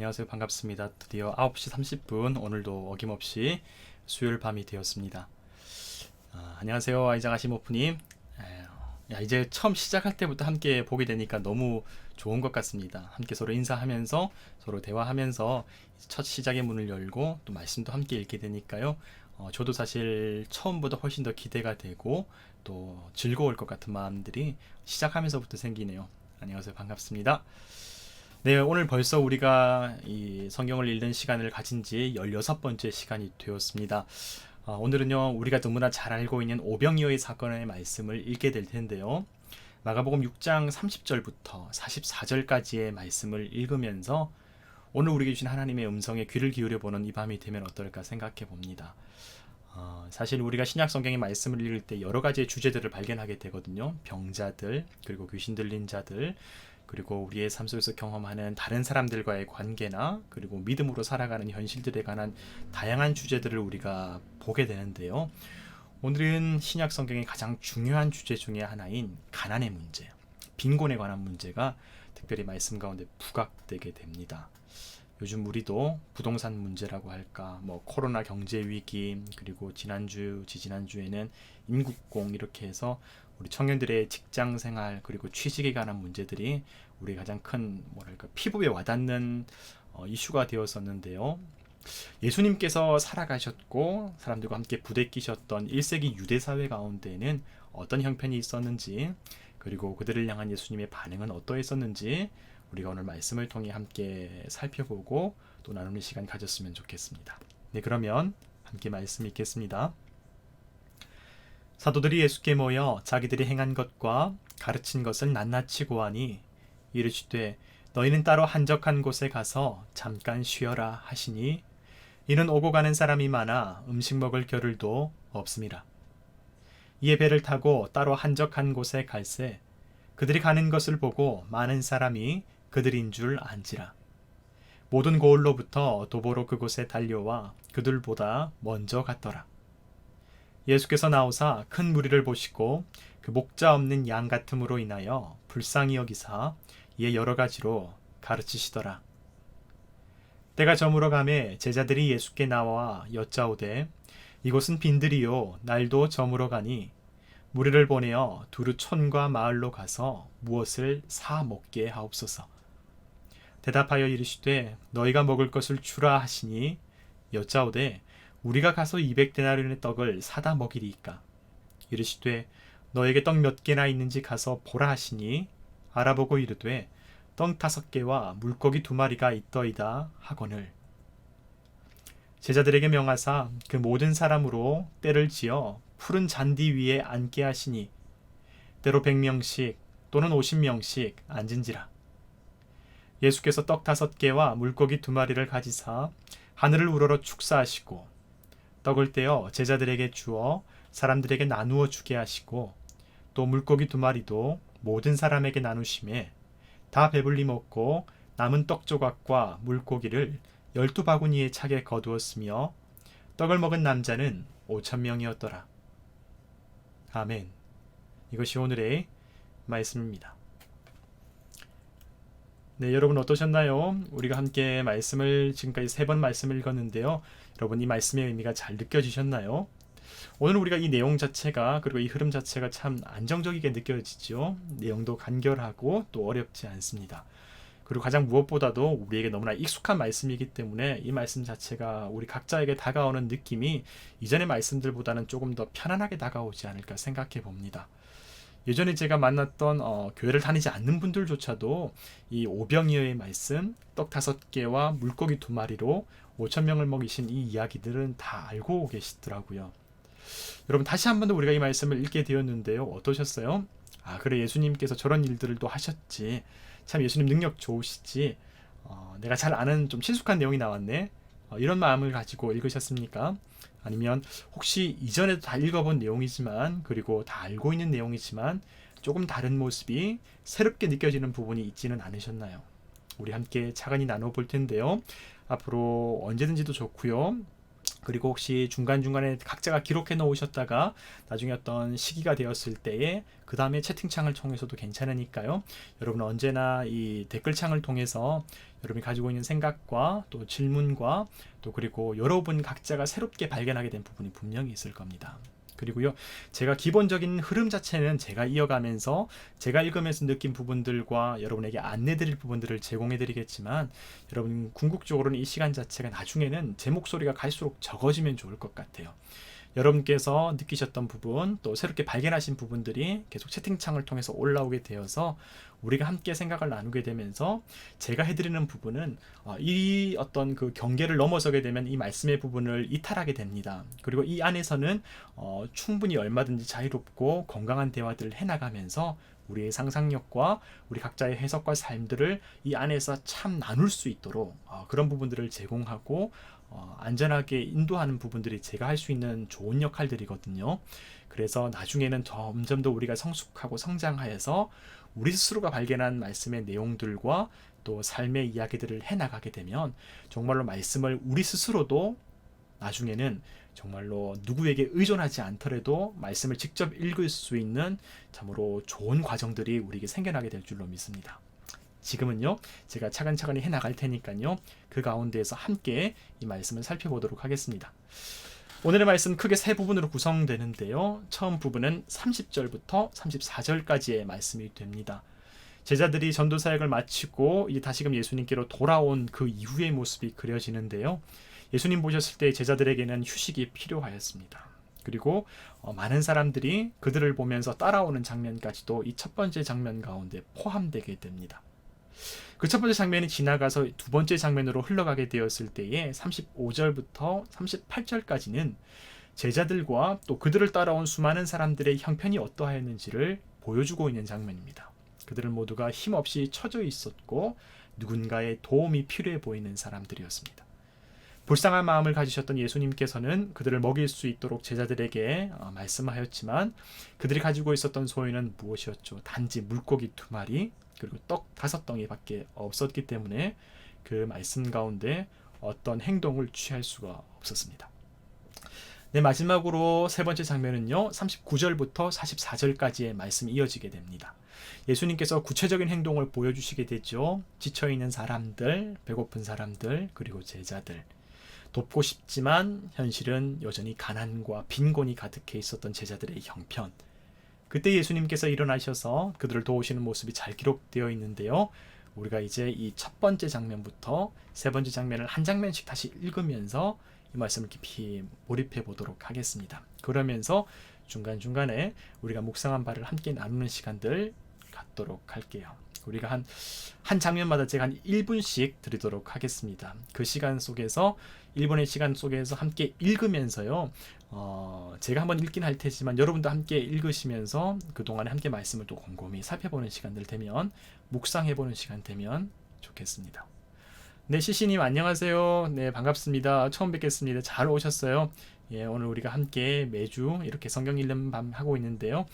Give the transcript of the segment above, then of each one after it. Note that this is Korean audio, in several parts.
안녕하세요. 반갑습니다. 드디어 9시 30분 오늘도 어김없이 수요일 밤이 되었습니다. 안녕하세요. 아이작 아시모프님. 이제 처음 시작할 때부터 함께 보게 되니까 너무 좋은 것 같습니다. 함께 서로 인사하면서 서로 대화하면서 첫 시작의 문을 열고 또 말씀도 함께 읽게 되니까요. 저도 사실 처음보다 훨씬 더 기대가 되고 또 즐거울 것 같은 마음들이 시작하면서부터 생기네요. 안녕하세요. 반갑습니다. 네, 오늘 벌써 우리가 이 성경을 읽는 시간을 가진 지 16번째 시간이 되었습니다. 오늘은요, 우리가 너무나 잘 알고 있는 오병이어의 사건의 말씀을 읽게 될 텐데요. 마가복음 6장 30절부터 44절까지의 말씀을 읽으면서 오늘 우리에게 주신 하나님의 음성에 귀를 기울여보는 이 밤이 되면 어떨까 생각해 봅니다. 사실 우리가 신약 성경의 말씀을 읽을 때 여러 가지의 주제들을 발견하게 되거든요. 병자들, 그리고 귀신 들린 자들, 그리고 우리의 삶 속에서 경험하는 다른 사람들과의 관계나 그리고 믿음으로 살아가는 현실들에 관한 다양한 주제들을 우리가 보게 되는데요. 오늘은 신약 성경의 가장 중요한 주제 중에 하나인 가난의 문제, 빈곤에 관한 문제가 특별히 말씀 가운데 부각되게 됩니다. 요즘 우리도 부동산 문제라고 할까, 코로나 경제 위기, 그리고 지지난주에는 인국공 이렇게 해서 우리 청년들의 직장 생활 그리고 취직에 관한 문제들이 우리 가장 큰 피부에 와닿는 이슈가 되었었는데요. 예수님께서 살아가셨고 사람들과 함께 부대끼셨던 1세기 유대 사회 가운데에는 어떤 형편이 있었는지, 그리고 그들을 향한 예수님의 반응은 어떠했었는지 우리가 오늘 말씀을 통해 함께 살펴보고 또 나누는 시간 가졌으면 좋겠습니다. 네, 그러면 함께 말씀 읽겠습니다. 사도들이 예수께 모여 자기들이 행한 것과 가르친 것을 낱낱이 고하니 이르시되 너희는 따로 한적한 곳에 가서 잠깐 쉬어라 하시니 이는 오고 가는 사람이 많아 음식 먹을 겨를도 없음이라. 이에 배를 타고 따로 한적한 곳에 갈새 그들이 가는 것을 보고 많은 사람이 그들인 줄 안지라. 모든 고을로부터 도보로 그곳에 달려와 그들보다 먼저 갔더라. 예수께서 나오사 큰 무리를 보시고 그 목자 없는 양 같음으로 인하여 불쌍히 여기사 이에 여러 가지로 가르치시더라. 때가 저물어 가매 제자들이 예수께 나와 여짜오되 이곳은 빈들이요 날도 저물어 가니 무리를 보내어 두루 촌과 마을로 가서 무엇을 사 먹게 하옵소서. 대답하여 이르시되 너희가 먹을 것을 주라 하시니 여짜오되 우리가 가서 200데나리온의 떡을 사다 먹이리이까. 이르시되 너에게 떡 몇 개나 있는지 가서 보라 하시니 알아보고 이르되 떡 5개와 물고기 2마리가 있더이다 하거늘. 제자들에게 명하사 그 모든 사람으로 때를 지어 푸른 잔디 위에 앉게 하시니 때로 100명씩 또는 50명씩 앉은지라. 예수께서 떡 5개와 물고기 2마리를 가지사 하늘을 우러러 축사하시고 떡을 떼어 제자들에게 주어 사람들에게 나누어 주게 하시고 또 물고기 2마리도 모든 사람에게 나누심에 다 배불리 먹고 남은 떡 조각과 물고기를 12바구니에 차게 거두었으며 떡을 먹은 남자는 5,000명이었더라. 아멘. 이것이 오늘의 말씀입니다. 네, 여러분 어떠셨나요? 우리가 함께 말씀을 지금까지 3번 말씀을 읽었는데요. 여러분 이 말씀의 의미가 잘 느껴지셨나요? 오늘 우리가 이 내용 자체가 그리고 이 흐름 자체가 참 안정적이게 느껴지죠. 내용도 간결하고 또 어렵지 않습니다. 그리고 가장 무엇보다도 우리에게 너무나 익숙한 말씀이기 때문에 이 말씀 자체가 우리 각자에게 다가오는 느낌이 이전의 말씀들보다는 조금 더 편안하게 다가오지 않을까 생각해 봅니다. 예전에 제가 만났던 교회를 다니지 않는 분들조차도 이 오병이어의 말씀, 떡 5개와 물고기 2마리로 5,000명을 먹이신 이 이야기들은 다 알고 계시더라고요. 여러분 다시 한 번 더 우리가 이 말씀을 읽게 되었는데요. 어떠셨어요? 그래 예수님께서 저런 일들을 또 하셨지. 참 예수님 능력 좋으시지. 내가 잘 아는 좀 친숙한 내용이 나왔네. 이런 마음을 가지고 읽으셨습니까? 아니면 혹시 이전에도 다 읽어본 내용이지만 그리고 다 알고 있는 내용이지만 조금 다른 모습이 새롭게 느껴지는 부분이 있지는 않으셨나요? 우리 함께 차근히 나눠볼 텐데요. 앞으로 언제든지도 좋고요. 그리고 혹시 중간중간에 각자가 기록해 놓으셨다가 나중에 어떤 시기가 되었을 때에 그 다음에 채팅창을 통해서도 괜찮으니까요. 여러분 언제나 이 댓글창을 통해서 여러분이 가지고 있는 생각과 또 질문과 또 그리고 여러분 각자가 새롭게 발견하게 된 부분이 분명히 있을 겁니다. 그리고요, 제가 기본적인 흐름 자체는 제가 이어가면서 제가 읽으면서 느낀 부분들과 여러분에게 안내드릴 부분들을 제공해드리겠지만, 여러분 궁극적으로는 이 시간 자체가 나중에는 제 목소리가 갈수록 적어지면 좋을 것 같아요. 여러분께서 느끼셨던 부분, 또 새롭게 발견하신 부분들이 계속 채팅창을 통해서 올라오게 되어서 우리가 함께 생각을 나누게 되면서 제가 해드리는 부분은 이 어떤 그 경계를 넘어서게 되면 이 말씀의 부분을 이탈하게 됩니다. 그리고 이 안에서는 충분히 얼마든지 자유롭고 건강한 대화들을 해나가면서 우리의 상상력과 우리 각자의 해석과 삶들을 이 안에서 참 나눌 수 있도록 그런 부분들을 제공하고 안전하게 인도하는 부분들이 제가 할 수 있는 좋은 역할들이거든요. 그래서 나중에는 점점 더 우리가 성숙하고 성장하여서 우리 스스로가 발견한 말씀의 내용들과 또 삶의 이야기들을 해나가게 되면 정말로 말씀을 우리 스스로도 나중에는 정말로 누구에게 의존하지 않더라도 말씀을 직접 읽을 수 있는 참으로 좋은 과정들이 우리에게 생겨나게 될 줄로 믿습니다. 지금은요, 제가 차근차근히 해나갈 테니까요, 그 가운데에서 함께 이 말씀을 살펴보도록 하겠습니다. 오늘의 말씀 크게 세 부분으로 구성되는데요. 처음 부분은 30절부터 34절까지의 말씀이 됩니다. 제자들이 전도 사역을 마치고 이제 다시금 예수님께로 돌아온 그 이후의 모습이 그려지는데요. 예수님 보셨을 때 제자들에게는 휴식이 필요하였습니다. 그리고 많은 사람들이 그들을 보면서 따라오는 장면까지도 이 첫 번째 장면 가운데 포함되게 됩니다. 그 첫 번째 장면이 지나가서 두 번째 장면으로 흘러가게 되었을 때에 35절부터 38절까지는 제자들과 또 그들을 따라온 수많은 사람들의 형편이 어떠하였는지를 보여주고 있는 장면입니다. 그들은 모두가 힘없이 처져 있었고 누군가의 도움이 필요해 보이는 사람들이었습니다. 불쌍한 마음을 가지셨던 예수님께서는 그들을 먹일 수 있도록 제자들에게 말씀하였지만 그들이 가지고 있었던 소유는 무엇이었죠? 단지 물고기 2마리 그리고 떡 5덩이 밖에 없었기 때문에 그 말씀 가운데 어떤 행동을 취할 수가 없었습니다. 네, 마지막으로 세 번째 장면은요, 39절부터 44절까지의 말씀이 이어지게 됩니다. 예수님께서 구체적인 행동을 보여주시게 되죠. 지쳐있는 사람들, 배고픈 사람들, 그리고 제자들. 돕고 싶지만 현실은 여전히 가난과 빈곤이 가득해 있었던 제자들의 형편. 그때 예수님께서 일어나셔서 그들을 도우시는 모습이 잘 기록되어 있는데요. 우리가 이제 이 첫 번째 장면부터 세 번째 장면을 한 장면씩 다시 읽으면서 이 말씀을 깊이 몰입해 보도록 하겠습니다. 그러면서 중간중간에 우리가 묵상한 바를 함께 나누는 시간들 갖도록 할게요. 우리가 한 장면마다 제가 한 1분씩 드리도록 하겠습니다. 그 시간 속에서 1분의 시간 속에서 함께 읽으면서요. 제가 한번 읽긴 할 테지만 여러분도 함께 읽으시면서 그동안에 함께 말씀을 또 곰곰이 살펴보는 시간들 되면 묵상해보는 시간 되면 좋겠습니다. 네, 시시님 안녕하세요. 네, 반갑습니다. 처음 뵙겠습니다. 잘 오셨어요. 예, 오늘 우리가 함께 매주 이렇게 성경 읽는 밤 하고 있는데요.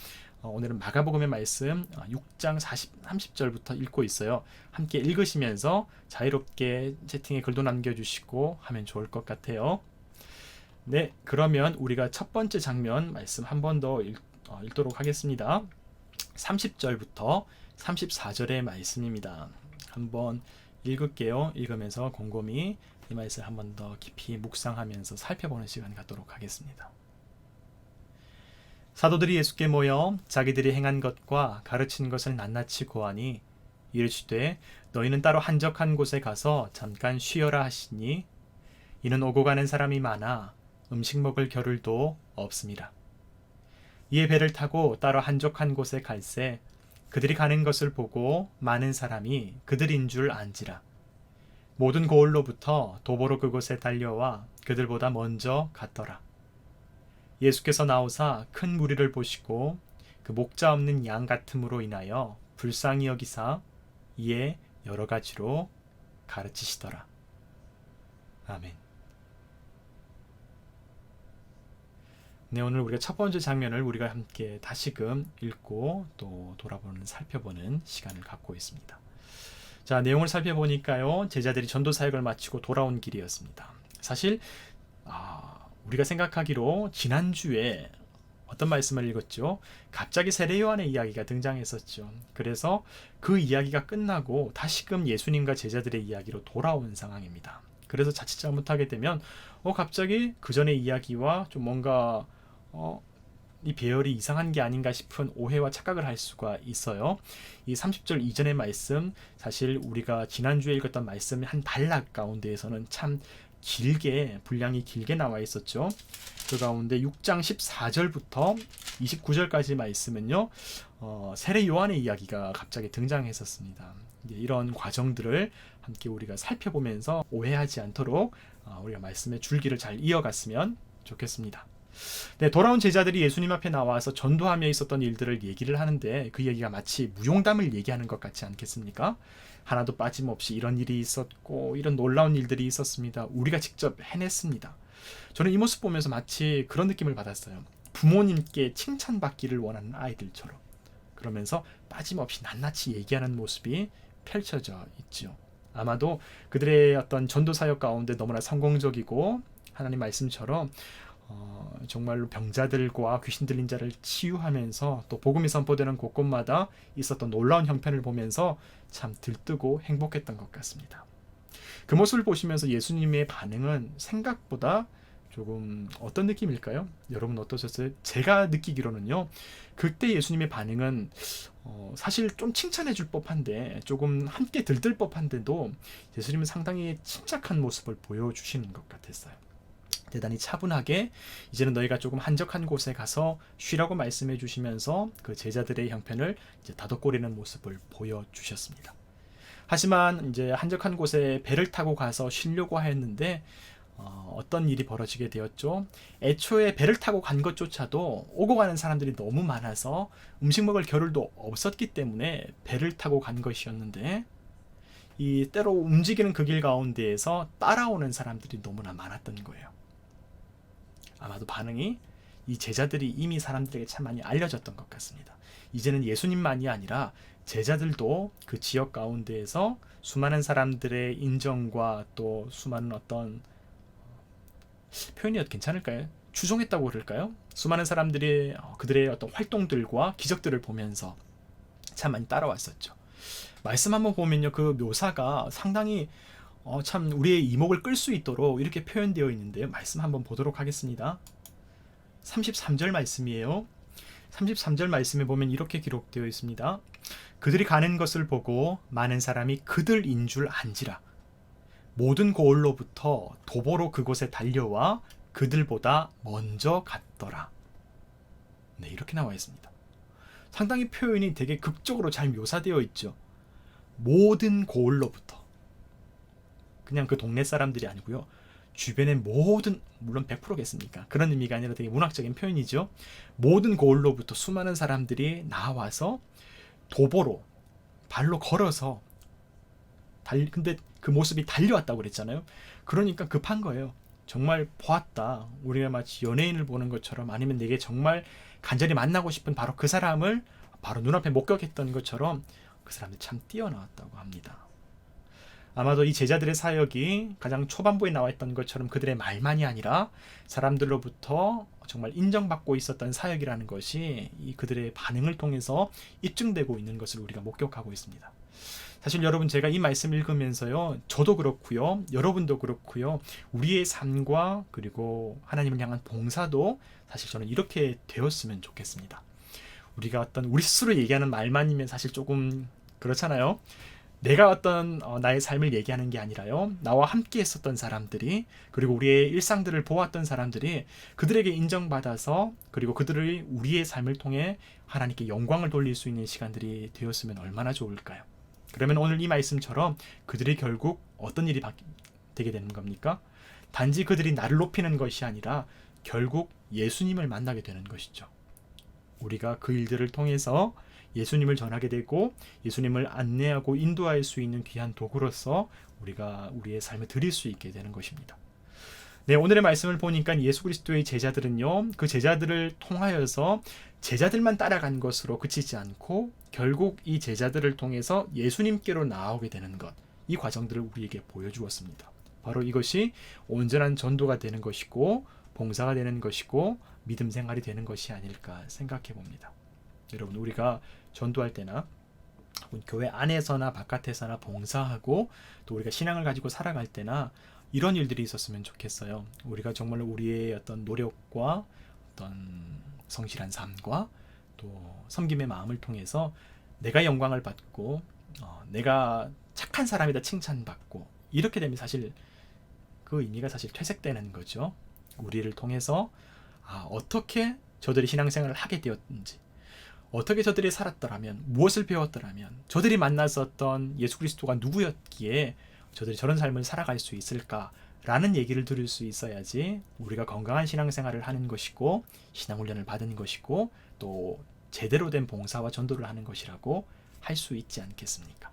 오늘은 마가복음의 말씀 6장 30절부터 읽고 있어요. 함께 읽으시면서 자유롭게 채팅에 글도 남겨주시고 하면 좋을 것 같아요. 네, 그러면 우리가 첫 번째 장면 말씀 한 번 더 읽도록 하겠습니다. 30절부터 34절의 말씀입니다. 한번 읽을게요. 읽으면서 곰곰이 이 말씀을 한 번 더 깊이 묵상하면서 살펴보는 시간 갖도록 하겠습니다. 사도들이 예수께 모여 자기들이 행한 것과 가르친 것을 낱낱이 고하니 이르시되 너희는 따로 한적한 곳에 가서 잠깐 쉬어라 하시니 이는 오고 가는 사람이 많아 음식 먹을 겨를도 없음이라. 이에 배를 타고 따로 한적한 곳에 갈새 그들이 가는 것을 보고 많은 사람이 그들인 줄 안지라. 모든 고을로부터 도보로 그곳에 달려와 그들보다 먼저 갔더라. 예수께서 나오사 큰 무리를 보시고 그 목자 없는 양 같음으로 인하여 불쌍히 여기사 이에 여러 가지로 가르치시더라. 아멘. 네, 오늘 우리가 첫 번째 장면을 우리가 함께 다시금 읽고 또 돌아보는 살펴보는 시간을 갖고 있습니다. 자, 내용을 살펴보니까요, 제자들이 전도 사역을 마치고 돌아온 길이었습니다. 사실 우리가 생각하기로 지난주에 어떤 말씀을 읽었죠? 갑자기 세례 요한의 이야기가 등장했었죠. 그래서 그 이야기가 끝나고 다시금 예수님과 제자들의 이야기로 돌아온 상황입니다. 그래서 자칫 잘못하게 되면 갑자기 그 전의 이야기와 좀 뭔가 이 배열이 이상한 게 아닌가 싶은 오해와 착각을 할 수가 있어요. 이 30절 이전의 말씀, 사실 우리가 지난주에 읽었던 말씀 한 단락 가운데에서는 참 길게, 분량이 길게 나와 있었죠. 그 가운데 6장 14절부터 29절까지 말씀은요, 세례 요한의 이야기가 갑자기 등장했었습니다. 이런 과정들을 함께 우리가 살펴보면서 오해하지 않도록 우리가 말씀의 줄기를 잘 이어갔으면 좋겠습니다. 네, 돌아온 제자들이 예수님 앞에 나와서 전도하며 있었던 일들을 얘기를 하는데 그 얘기가 마치 무용담을 얘기하는 것 같지 않겠습니까? 하나도 빠짐없이 이런 일이 있었고 이런 놀라운 일들이 있었습니다. 우리가 직접 해냈습니다. 저는 이 모습 보면서 마치 그런 느낌을 받았어요. 부모님께 칭찬받기를 원하는 아이들처럼. 그러면서 빠짐없이 낱낱이 얘기하는 모습이 펼쳐져 있죠. 아마도 그들의 어떤 전도 사역 가운데 너무나 성공적이고 하나님 말씀처럼 정말로 병자들과 귀신 들린 자를 치유하면서 또 복음이 선포되는 곳곳마다 있었던 놀라운 형편을 보면서 참 들뜨고 행복했던 것 같습니다. 그 모습을 보시면서 예수님의 반응은 생각보다 조금 어떤 느낌일까요? 여러분 어떠셨어요? 제가 느끼기로는요, 그때 예수님의 반응은 사실 좀 칭찬해 줄 법한데, 조금 함께 들뜰 법한데도 예수님은 상당히 침착한 모습을 보여주시는 것 같았어요. 대단히 차분하게 이제는 너희가 조금 한적한 곳에 가서 쉬라고 말씀해 주시면서 그 제자들의 형편을 이제 다독거리는 모습을 보여주셨습니다. 하지만 이제 한적한 곳에 배를 타고 가서 쉬려고 했는데 어떤 일이 벌어지게 되었죠. 애초에 배를 타고 간 것조차도 오고 가는 사람들이 너무 많아서 음식 먹을 겨를도 없었기 때문에 배를 타고 간 것이었는데, 이 때로 움직이는 그 길 가운데에서 따라오는 사람들이 너무나 많았던 거예요. 아마도 반응이 이 제자들이 이미 사람들에게 참 많이 알려졌던 것 같습니다. 이제는 예수님만이 아니라 제자들도 그 지역 가운데에서 수많은 사람들의 인정과 또 수많은 어떤 표현이 괜찮을까요? 추종했다고 그럴까요? 수많은 사람들이 그들의 어떤 활동들과 기적들을 보면서 참 많이 따라왔었죠. 말씀 한번 보면요, 그 묘사가 상당히 참 우리의 이목을 끌 수 있도록 이렇게 표현되어 있는데요. 말씀 한번 보도록 하겠습니다. 33절 말씀이에요. 33절 말씀에 보면 이렇게 기록되어 있습니다. 그들이 가는 것을 보고 많은 사람이 그들인 줄 안지라. 모든 고을로부터 도보로 그곳에 달려와 그들보다 먼저 갔더라. 네, 이렇게 나와 있습니다. 상당히 표현이 되게 극적으로 잘 묘사되어 있죠. 모든 고을로부터. 그냥 그 동네 사람들이 아니고요. 주변의 모든, 물론 100%겠습니까? 그런 의미가 아니라 되게 문학적인 표현이죠. 모든 고을로부터 수많은 사람들이 나와서 도보로, 발로 걸어서 근데 그 모습이 달려왔다고 그랬잖아요. 그러니까 급한 거예요. 정말 보았다. 우리가 마치 연예인을 보는 것처럼, 아니면 내게 정말 간절히 만나고 싶은 바로 그 사람을 바로 눈앞에 목격했던 것처럼 그 사람들이 참 뛰어나왔다고 합니다. 아마도 이 제자들의 사역이 가장 초반부에 나와 있던 것처럼 그들의 말만이 아니라 사람들로부터 정말 인정받고 있었던 사역이라는 것이 이 그들의 반응을 통해서 입증되고 있는 것을 우리가 목격하고 있습니다. 사실 여러분, 제가 이 말씀 읽으면서요, 저도 그렇고요, 여러분도 그렇고요, 우리의 삶과 그리고 하나님을 향한 봉사도 사실 저는 이렇게 되었으면 좋겠습니다. 우리가 어떤 우리 스스로 얘기하는 말만이면 사실 조금 그렇잖아요. 내가 어떤 나의 삶을 얘기하는 게 아니라요, 나와 함께 했었던 사람들이, 그리고 우리의 일상들을 보았던 사람들이 그들에게 인정받아서, 그리고 그들의 우리의 삶을 통해 하나님께 영광을 돌릴 수 있는 시간들이 되었으면 얼마나 좋을까요? 그러면 오늘 이 말씀처럼 그들이 결국 어떤 일이 되게 되는 겁니까? 단지 그들이 나를 높이는 것이 아니라 결국 예수님을 만나게 되는 것이죠. 우리가 그 일들을 통해서 예수님을 전하게 되고 예수님을 안내하고 인도할 수 있는 귀한 도구로서 우리가 우리의 삶을 드릴 수 있게 되는 것입니다. 네, 오늘의 말씀을 보니까 예수 그리스도의 제자들은요, 그 제자들을 통하여서 제자들만 따라간 것으로 그치지 않고 결국 이 제자들을 통해서 예수님께로 나아오게 되는 것, 이 과정들을 우리에게 보여주었습니다. 바로 이것이 온전한 전도가 되는 것이고 봉사가 되는 것이고 믿음 생활이 되는 것이 아닐까 생각해 봅니다. 여러분, 우리가 전도할 때나 교회 안에서나 바깥에서나 봉사하고 또 우리가 신앙을 가지고 살아갈 때나 이런 일들이 있었으면 좋겠어요. 우리가 정말 우리의 어떤 노력과 어떤 성실한 삶과 또 섬김의 마음을 통해서 내가 영광을 받고 내가 착한 사람이다 칭찬받고 이렇게 되면 사실 그 의미가 사실 퇴색되는 거죠. 우리를 통해서 어떻게 저들이 신앙생활을 하게 되었는지, 어떻게 저들이 살았더라면, 무엇을 배웠더라면, 저들이 만났었던 예수 그리스도가 누구였기에 저들이 저런 삶을 살아갈 수 있을까라는 얘기를 들을 수 있어야지 우리가 건강한 신앙생활을 하는 것이고 신앙훈련을 받은 것이고 또 제대로 된 봉사와 전도를 하는 것이라고 할 수 있지 않겠습니까?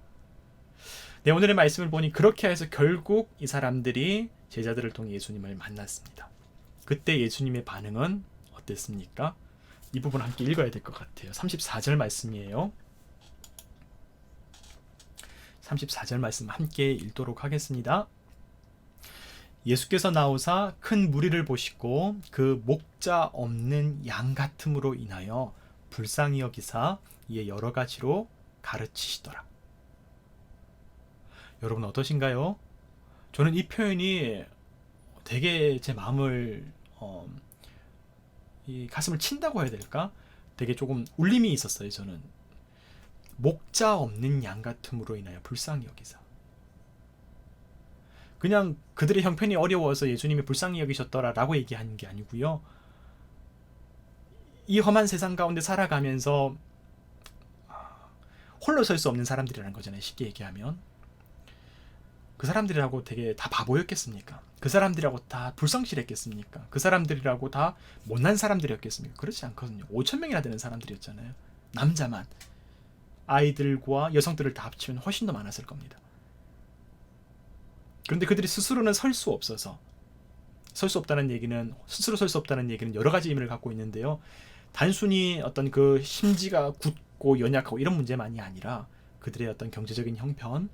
네, 오늘의 말씀을 보니 그렇게 해서 결국 이 사람들이 제자들을 통해 예수님을 만났습니다. 그때 예수님의 반응은 어땠습니까? 이 부분 함께 읽어야 될 것 같아요. 34절 말씀이에요. 34절 말씀 함께 읽도록 하겠습니다. 예수께서 나오사 큰 무리를 보시고 그 목자 없는 양 같음으로 인하여 불쌍히 여기사 이에 여러 가지로 가르치시더라. 여러분 어떠신가요? 저는 이 표현이 되게 제 마음을 이 가슴을 친다고 해야 될까? 되게 조금 울림이 있었어요. 저는 목자 없는 양 같음으로 인하여 불쌍히 여기사. 그냥 그들의 형편이 어려워서 예수님이 불쌍히 여기셨더라라고 얘기하는 게 아니고요. 이 험한 세상 가운데 살아가면서 홀로 설 수 없는 사람들이라는 거잖아요. 쉽게 얘기하면. 그 사람들이라고 되게 다 바보였겠습니까? 그 사람들이라고 다 불성실했겠습니까? 그 사람들이라고 다 못난 사람들이었겠습니까? 그렇지 않거든요. 5,000명이나 되는 사람들이었잖아요. 남자만. 아이들과 여성들을 다 합치면 훨씬 더 많았을 겁니다. 그런데 그들이 스스로는 설 수 없어서 스스로 설 수 없다는 얘기는 여러 가지 의미를 갖고 있는데요. 단순히 어떤 그 심지가 굳고 연약하고 이런 문제만이 아니라 그들의 어떤 경제적인 형편,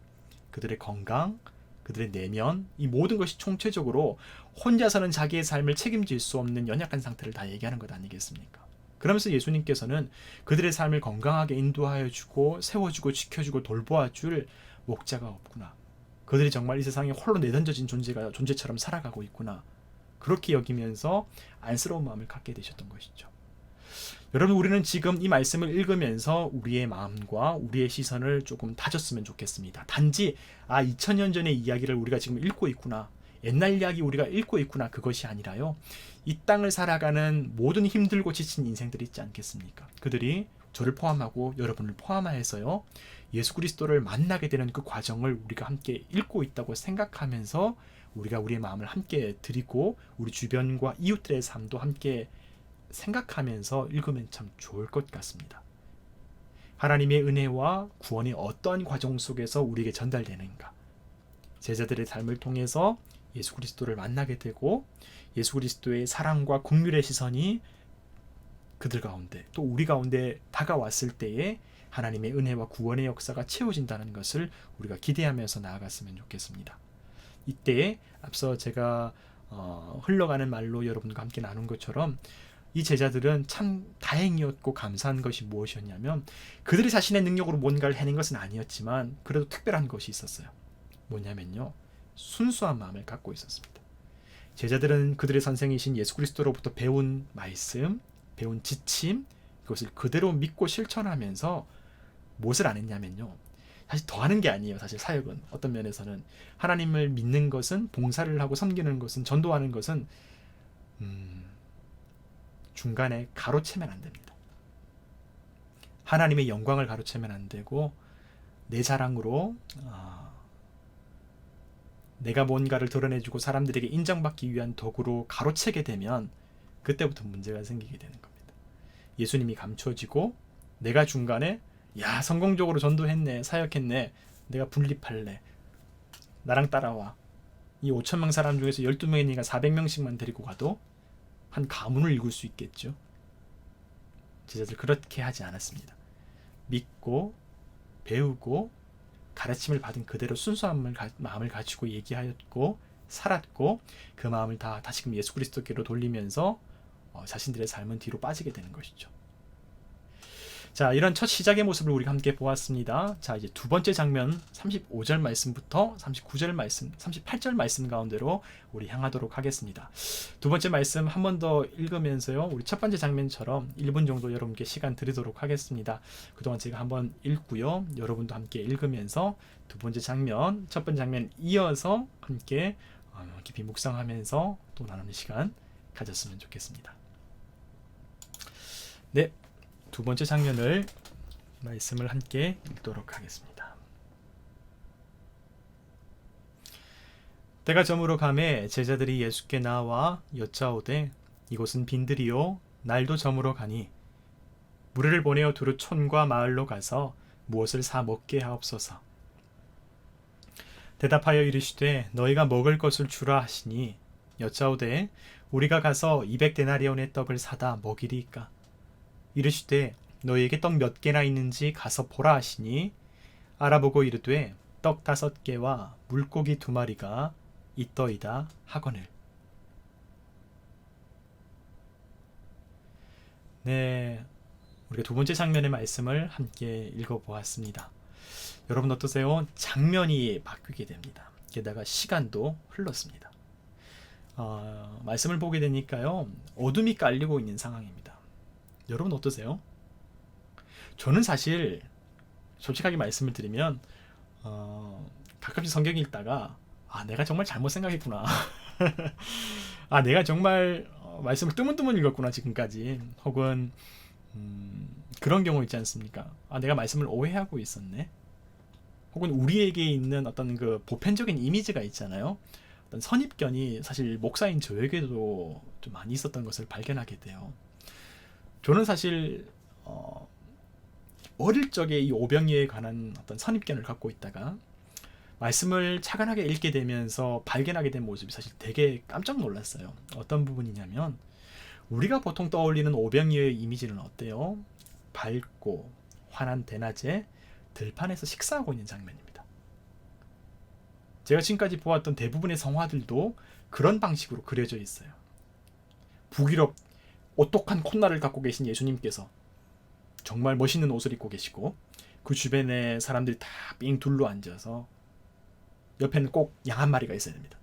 그들의 건강, 그들의 내면, 이 모든 것이 총체적으로 혼자서는 자기의 삶을 책임질 수 없는 연약한 상태를 다 얘기하는 것 아니겠습니까? 그러면서 예수님께서는 그들의 삶을 건강하게 인도하여 주고 세워주고 지켜주고 돌보아줄 목자가 없구나. 그들이 정말 이 세상에 홀로 내던져진 존재처럼 살아가고 있구나. 그렇게 여기면서 안쓰러운 마음을 갖게 되셨던 것이죠. 여러분, 우리는 지금 이 말씀을 읽으면서 우리의 마음과 우리의 시선을 조금 다졌으면 좋겠습니다. 단지 2000년 전의 이야기를 우리가 지금 읽고 있구나, 옛날 이야기 우리가 읽고 있구나, 그것이 아니라요. 이 땅을 살아가는 모든 힘들고 지친 인생들이 있지 않겠습니까? 그들이 저를 포함하고 여러분을 포함하여서요, 예수 그리스도를 만나게 되는 그 과정을 우리가 함께 읽고 있다고 생각하면서 우리가 우리의 마음을 함께 드리고 우리 주변과 이웃들의 삶도 함께 생각하면서 읽으면 참 좋을 것 같습니다. 하나님의 은혜와 구원이 어떠한 과정 속에서 우리에게 전달되는가? 제자들의 삶을 통해서 예수 그리스도를 만나게 되고 예수 그리스도의 사랑과 긍휼의 시선이 그들 가운데 또 우리 가운데 다가왔을 때에 하나님의 은혜와 구원의 역사가 채워진다는 것을 우리가 기대하면서 나아갔으면 좋겠습니다. 이때 앞서 제가 흘러가는 말로 여러분과 함께 나눈 것처럼 이 제자들은 참 다행이었고 감사한 것이 무엇이었냐면 그들이 자신의 능력으로 뭔가를 해낸 것은 아니었지만 그래도 특별한 것이 있었어요. 뭐냐면요, 순수한 마음을 갖고 있었습니다. 제자들은 그들의 선생이신 예수 그리스도로부터 배운 말씀, 배운 지침, 그것을 그대로 믿고 실천하면서 무엇을 안 했냐면요, 사실 더 하는 게 아니에요. 사실 사역은 어떤 면에서는 하나님을 믿는 것은, 봉사를 하고 섬기는 것은, 전도하는 것은 중간에 가로채면 안 됩니다. 하나님의 영광을 가로채면 안 되고 내 자랑으로 내가 뭔가를 드러내주고 사람들에게 인정받기 위한 도구로 가로채게 되면 그때부터 문제가 생기게 되는 겁니다. 예수님이 감춰지고 내가 중간에 성공적으로 전도했네, 사역했네, 내가 분립할래, 나랑 따라와. 이 5,000명 사람 중에서 12명이니까 400명씩만 데리고 가도 한 가문을 읽을 수 있겠죠. 제자들 그렇게 하지 않았습니다. 믿고 배우고 가르침을 받은 그대로 순수한 마음을 가지고 얘기하였고 살았고 그 마음을 다 다시금 예수 그리스도께로 돌리면서 자신들의 삶은 뒤로 빠지게 되는 것이죠. 자, 이런 첫 시작의 모습을 우리가 함께 보았습니다. 자, 이제 두 번째 장면 35절 말씀부터 39절 말씀, 38절 말씀 가운데로 우리 향하도록 하겠습니다. 두 번째 말씀 한 번 더 읽으면서요. 우리 첫 번째 장면처럼 1분 정도 여러분께 시간 드리도록 하겠습니다. 그동안 제가 한번 읽고요. 여러분도 함께 읽으면서 두 번째 장면, 첫 번째 장면 이어서 함께 깊이 묵상하면서 또 나누는 시간 가졌으면 좋겠습니다. 네. 두 번째 장면을 말씀을 함께 읽도록 하겠습니다. 때가 저물어 가매 제자들이 예수께 나와 여짜오되 이곳은 빈들이요 날도 저물어 가니 무리를 보내어 두루 촌과 마을로 가서 무엇을 사 먹게 하옵소서. 대답하여 이르시되 너희가 먹을 것을 주라 하시니 여짜오되 우리가 가서 200데나리온의 떡을 사다 먹이리이까. 이르시되 너희에게 떡 몇 개나 있는지 가서 보라 하시니 알아보고 이르되 떡 5개와 물고기 2마리가 있더이다 하거늘. 네, 우리가 두 번째 장면의 말씀을 함께 읽어보았습니다. 여러분 어떠세요? 장면이 바뀌게 됩니다. 게다가 시간도 흘렀습니다. 말씀을 보게 되니까요, 어둠이 깔리고 있는 상황입니다. 여러분 어떠세요? 저는 사실 솔직하게 말씀을 드리면 가끔씩 성경 읽다가 내가 정말 잘못 생각했구나. 내가 정말 말씀을 뜨문뜨문 읽었구나 지금까지. 혹은 그런 경우 있지 않습니까? 내가 말씀을 오해하고 있었네. 혹은 우리에게 있는 어떤 그 보편적인 이미지가 있잖아요. 어떤 선입견이 사실 목사인 저에게도 좀 많이 있었던 것을 발견하게 돼요. 저는 사실 어릴 적에 이 오병이어에 관한 어떤 선입견을 갖고 있다가 말씀을 차근하게 읽게 되면서 발견하게 된 모습이 사실 되게 깜짝 놀랐어요. 어떤 부분이냐면 우리가 보통 떠올리는 오병이어의 이미지는 어때요? 밝고 환한 대낮에 들판에서 식사하고 있는 장면입니다. 제가 지금까지 보았던 대부분의 성화들도 그런 방식으로 그려져 있어요. 북유럽 오똑한 콧날을 갖고 계신 예수님께서 정말 멋있는 옷을 입고 계시고 그 주변에 사람들이 다 삥 둘러 앉아서 옆에는 꼭 양 한 마리가 있어야 됩니다.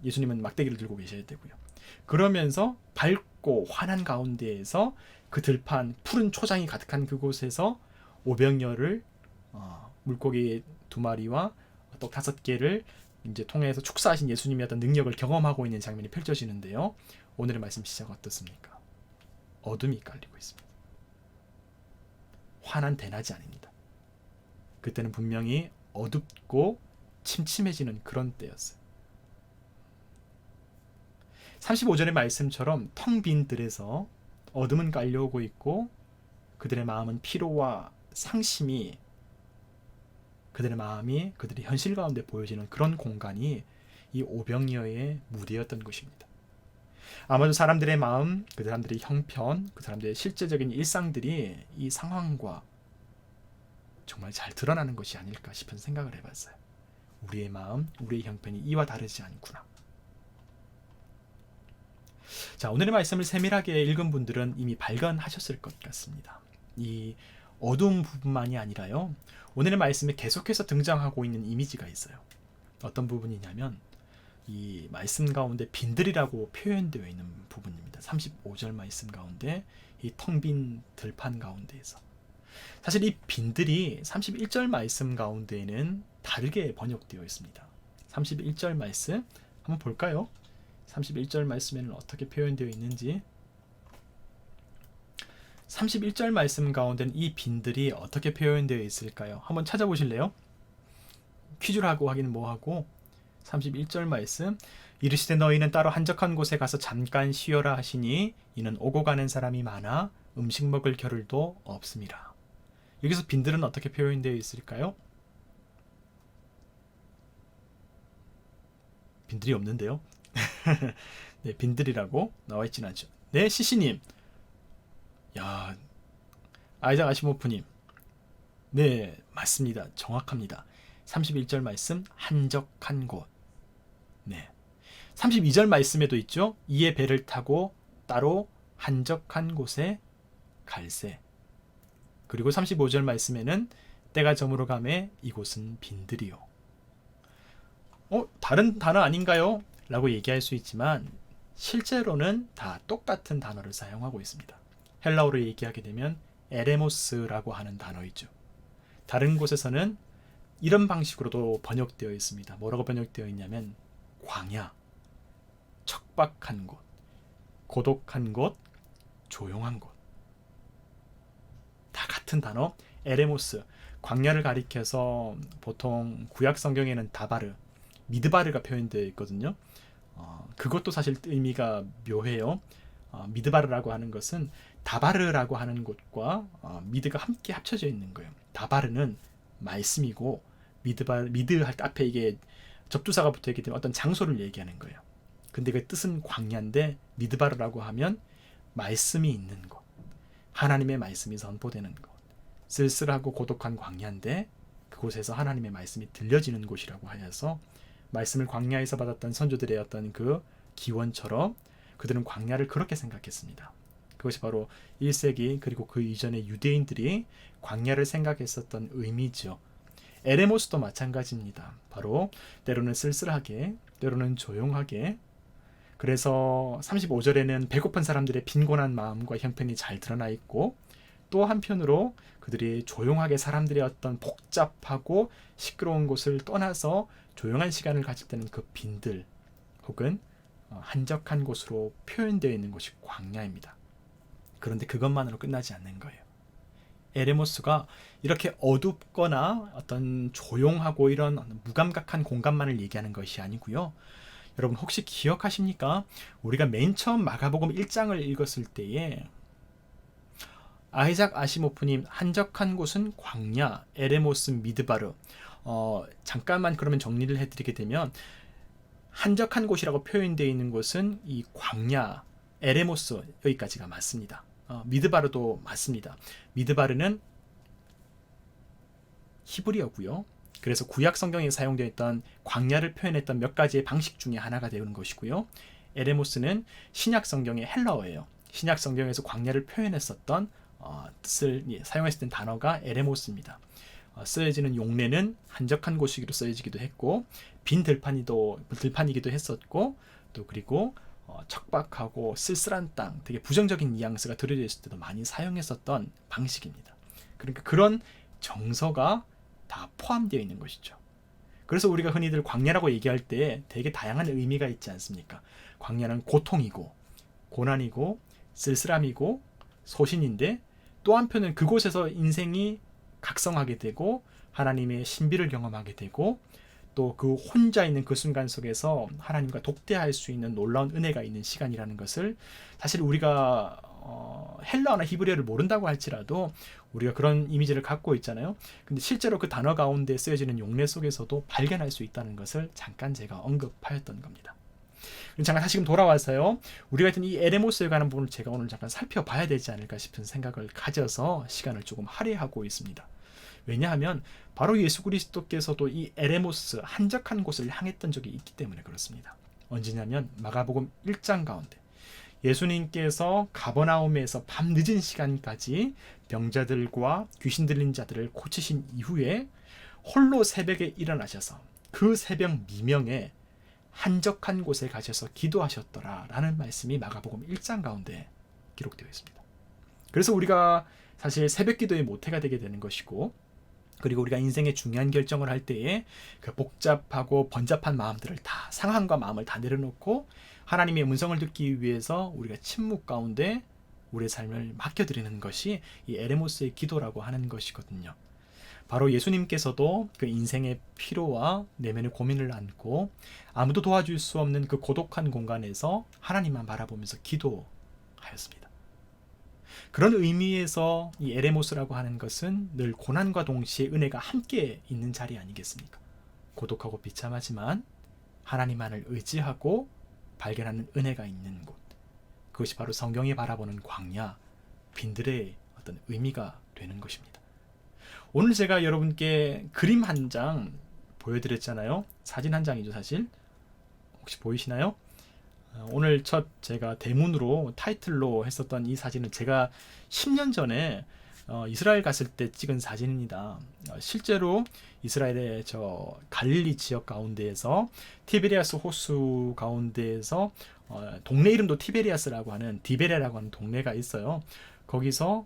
예수님은 막대기를 들고 계셔야 되고요. 그러면서 밝고 환한 가운데에서 그 들판 푸른 초장이 가득한 그곳에서 오병이어를 물고기 2마리와 떡 5개를 이제 통해서 축사하신 예수님의 어떤 능력을 경험하고 있는 장면이 펼쳐지는데요. 오늘의 말씀 시작 어떻습니까? 어둠이 깔리고 있습니다. 환한 대낮이 아닙니다. 그때는 분명히 어둡고 침침해지는 그런 때였어요. 35절의 말씀처럼 텅 빈 들에서 어둠은 깔려오고 있고 그들의 마음은 피로와 상심이 그들의 마음이 그들의 현실 가운데 보여지는 그런 공간이 이 오병이어의 무대였던 것입니다. 아마도 사람들의 마음, 그 사람들의 형편, 그 사람들의 실제적인 일상들이 이 상황과 정말 잘 드러나는 것이 아닐까 싶은 생각을 해봤어요. 우리의 마음, 우리의 형편이 이와 다르지 않구나. 자, 오늘의 말씀을 세밀하게 읽은 분들은 이미 발견하셨을 것 같습니다. 이 어두운 부분만이 아니라요, 오늘의 말씀에 계속해서 등장하고 있는 이미지가 있어요. 어떤 부분이냐면 이 말씀 가운데 빈들이라고 표현되어 있는 부분입니다. 35절 말씀 가운데 이 텅 빈 들판 가운데에서 사실 이 빈들이 31절 말씀 가운데에는 다르게 번역되어 있습니다. 31절 말씀 한번 볼까요? 31절 말씀에는 어떻게 표현되어 있는지. 31절 말씀 가운데는 이 빈들이 어떻게 표현되어 있을까요? 한번 찾아보실래요? 퀴즈를 하고 하긴 뭐하고 31절 말씀 이르시되 너희는 따로 한적한 곳에 가서 잠깐 쉬어라 하시니 이는 오고 가는 사람이 많아 음식 먹을 겨를도 없음이라. 여기서 빈들은 어떻게 표현되어 있을까요? 빈들이 없는데요. 네, 빈들이라고 나와 있진 않죠. 네, 시시님. 야, 아이작 아시모프님. 네, 맞습니다. 정확합니다. 31절 말씀 한적한 곳. 네. 32절 말씀에도 있죠. 이에 배를 타고 따로 한적한 곳에 갈새. 그리고 35절 말씀에는 때가 저물어 가매 이곳은 빈들이요. 다른 단어 아닌가요? 라고 얘기할 수 있지만 실제로는 다 똑같은 단어를 사용하고 있습니다. 헬라어로 얘기하게 되면 에레모스라고 하는 단어이죠. 다른 곳에서는 이런 방식으로도 번역되어 있습니다. 뭐라고 번역되어 있냐면 광야, 척박한 곳, 고독한 곳, 조용한 곳. 다 같은 단어 에레모스. 광야를 가리켜서 보통 구약 성경에는 다바르, 미드바르가 표현되어 있거든요. 그것도 사실 의미가 묘해요. 미드바르라고 하는 것은 다바르라고 하는 곳과 미드가 함께 합쳐져 있는 거예요. 다바르는 말씀이고 미드 할 때 앞에 이게 접두사가 붙어 있기 때문에 어떤 장소를 얘기하는 거예요. 근데 그 뜻은 광야인데 미드바르라고 하면 말씀이 있는 곳, 하나님의 말씀이 선포되는 곳, 쓸쓸하고 고독한 광야인데 그곳에서 하나님의 말씀이 들려지는 곳이라고 하여서 말씀을 광야에서 받았던 선조들의 어떤 그 기원처럼 그들은 광야를 그렇게 생각했습니다. 그것이 바로 1세기 그리고 그 이전의 유대인들이 광야를 생각했었던 의미죠. 에레모스도 마찬가지입니다. 바로 때로는 쓸쓸하게, 때로는 조용하게. 그래서 35절에는 배고픈 사람들의 빈곤한 마음과 형편이 잘 드러나 있고, 또 한편으로 그들이 조용하게 사람들의 어떤 복잡하고 시끄러운 곳을 떠나서 조용한 시간을 가질 때는 그 빈들 혹은 한적한 곳으로 표현되어 있는 곳이 광야입니다. 그런데 그것만으로 끝나지 않는 거예요. 에레모스가 이렇게 어둡거나 어떤 조용하고 이런 무감각한 공간만을 얘기하는 것이 아니고요. 여러분 혹시 기억하십니까? 우리가 맨 처음 마가복음 1장을 읽었을 때에 아이작 아시모프님 한적한 곳은 광야, 에레모스, 미드바르. 잠깐만 그러면 정리를 해드리게 되면 한적한 곳이라고 표현되어 있는 곳은 이 광야, 에레모스 여기까지가 맞습니다. 미드바르도 맞습니다. 미드바르는 히브리어고요. 그래서 구약 성경에 사용되어 있던 광야를 표현했던 몇 가지의 방식 중에 하나가 되는 것이고요. 에레모스는 신약 성경의 헬라어예요. 신약 성경에서 광야를 표현했었던 뜻을 사용했을 때 단어가 에레모스입니다. 쓰여지는 용례는 한적한 곳이기로 쓰여지기도 했고 빈 들판이기도 했었고 또 그리고 척박하고 쓸쓸한 땅 되게 부정적인 뉘앙스가 들어져 있을 때도 많이 사용했었던 방식입니다. 그러니까 그런 정서가 다 포함되어 있는 것이죠. 그래서 우리가 흔히들 광야라고 얘기할 때 되게 다양한 의미가 있지 않습니까? 광야는 고통이고 고난이고 쓸쓸함이고 소신인데 또 한편은 그곳에서 인생이 각성하게 되고 하나님의 신비를 경험하게 되고 또 그 혼자 있는 그 순간 속에서 하나님과 독대할 수 있는 놀라운 은혜가 있는 시간이라는 것을 사실 우리가 헬라어나 히브리어를 모른다고 할지라도 우리가 그런 이미지를 갖고 있잖아요. 근데 실제로 그 단어 가운데 쓰여지는 용례 속에서도 발견할 수 있다는 것을 잠깐 제가 언급하였던 겁니다. 잠깐 다시 돌아와서요. 우리가 했던 이 에레모스에 관한 부분을 제가 오늘 잠깐 살펴봐야 되지 않을까 싶은 생각을 가져서 시간을 조금 할애하고 있습니다. 왜냐하면 바로 예수 그리스도께서도 이 에레모스 한적한 곳을 향했던 적이 있기 때문에 그렇습니다. 언제냐면 마가복음 1장 가운데 예수님께서 가버나움에서 밤 늦은 시간까지 병자들과 귀신 들린 자들을 고치신 이후에 홀로 새벽에 일어나셔서 그 새벽 미명에 한적한 곳에 가셔서 기도하셨더라 라는 말씀이 마가복음 1장 가운데 기록되어 있습니다. 그래서 우리가 사실 새벽 기도의 모태가 되게 되는 것이고 그리고 우리가 인생의 중요한 결정을 할 때에 그 복잡하고 번잡한 마음들을 다 상황과 마음을 다 내려놓고 하나님의 음성을 듣기 위해서 우리가 침묵 가운데 우리의 삶을 맡겨드리는 것이 이 에레모스의 기도라고 하는 것이거든요. 바로 예수님께서도 그 인생의 피로와 내면의 고민을 안고 아무도 도와줄 수 없는 그 고독한 공간에서 하나님만 바라보면서 기도하였습니다. 그런 의미에서 이 에레모스라고 하는 것은 늘 고난과 동시에 은혜가 함께 있는 자리 아니겠습니까? 고독하고 비참하지만 하나님만을 의지하고 발견하는 은혜가 있는 곳. 그것이 바로 성경이 바라보는 광야, 빈들의 어떤 의미가 되는 것입니다. 오늘 제가 여러분께 그림 한 장 보여드렸잖아요. 사진 한 장이죠, 사실. 혹시 보이시나요? 오늘 첫 제가 대문으로 타이틀로 했었던 이 사진은 제가 10년 전에 이스라엘 갔을 때 찍은 사진입니다. 실제로 이스라엘의 저 갈릴리 지역 가운데에서 티베리아스 호수 가운데에서 동네 이름도 티베리아스라고 하는 디베레라고 하는 동네가 있어요. 거기서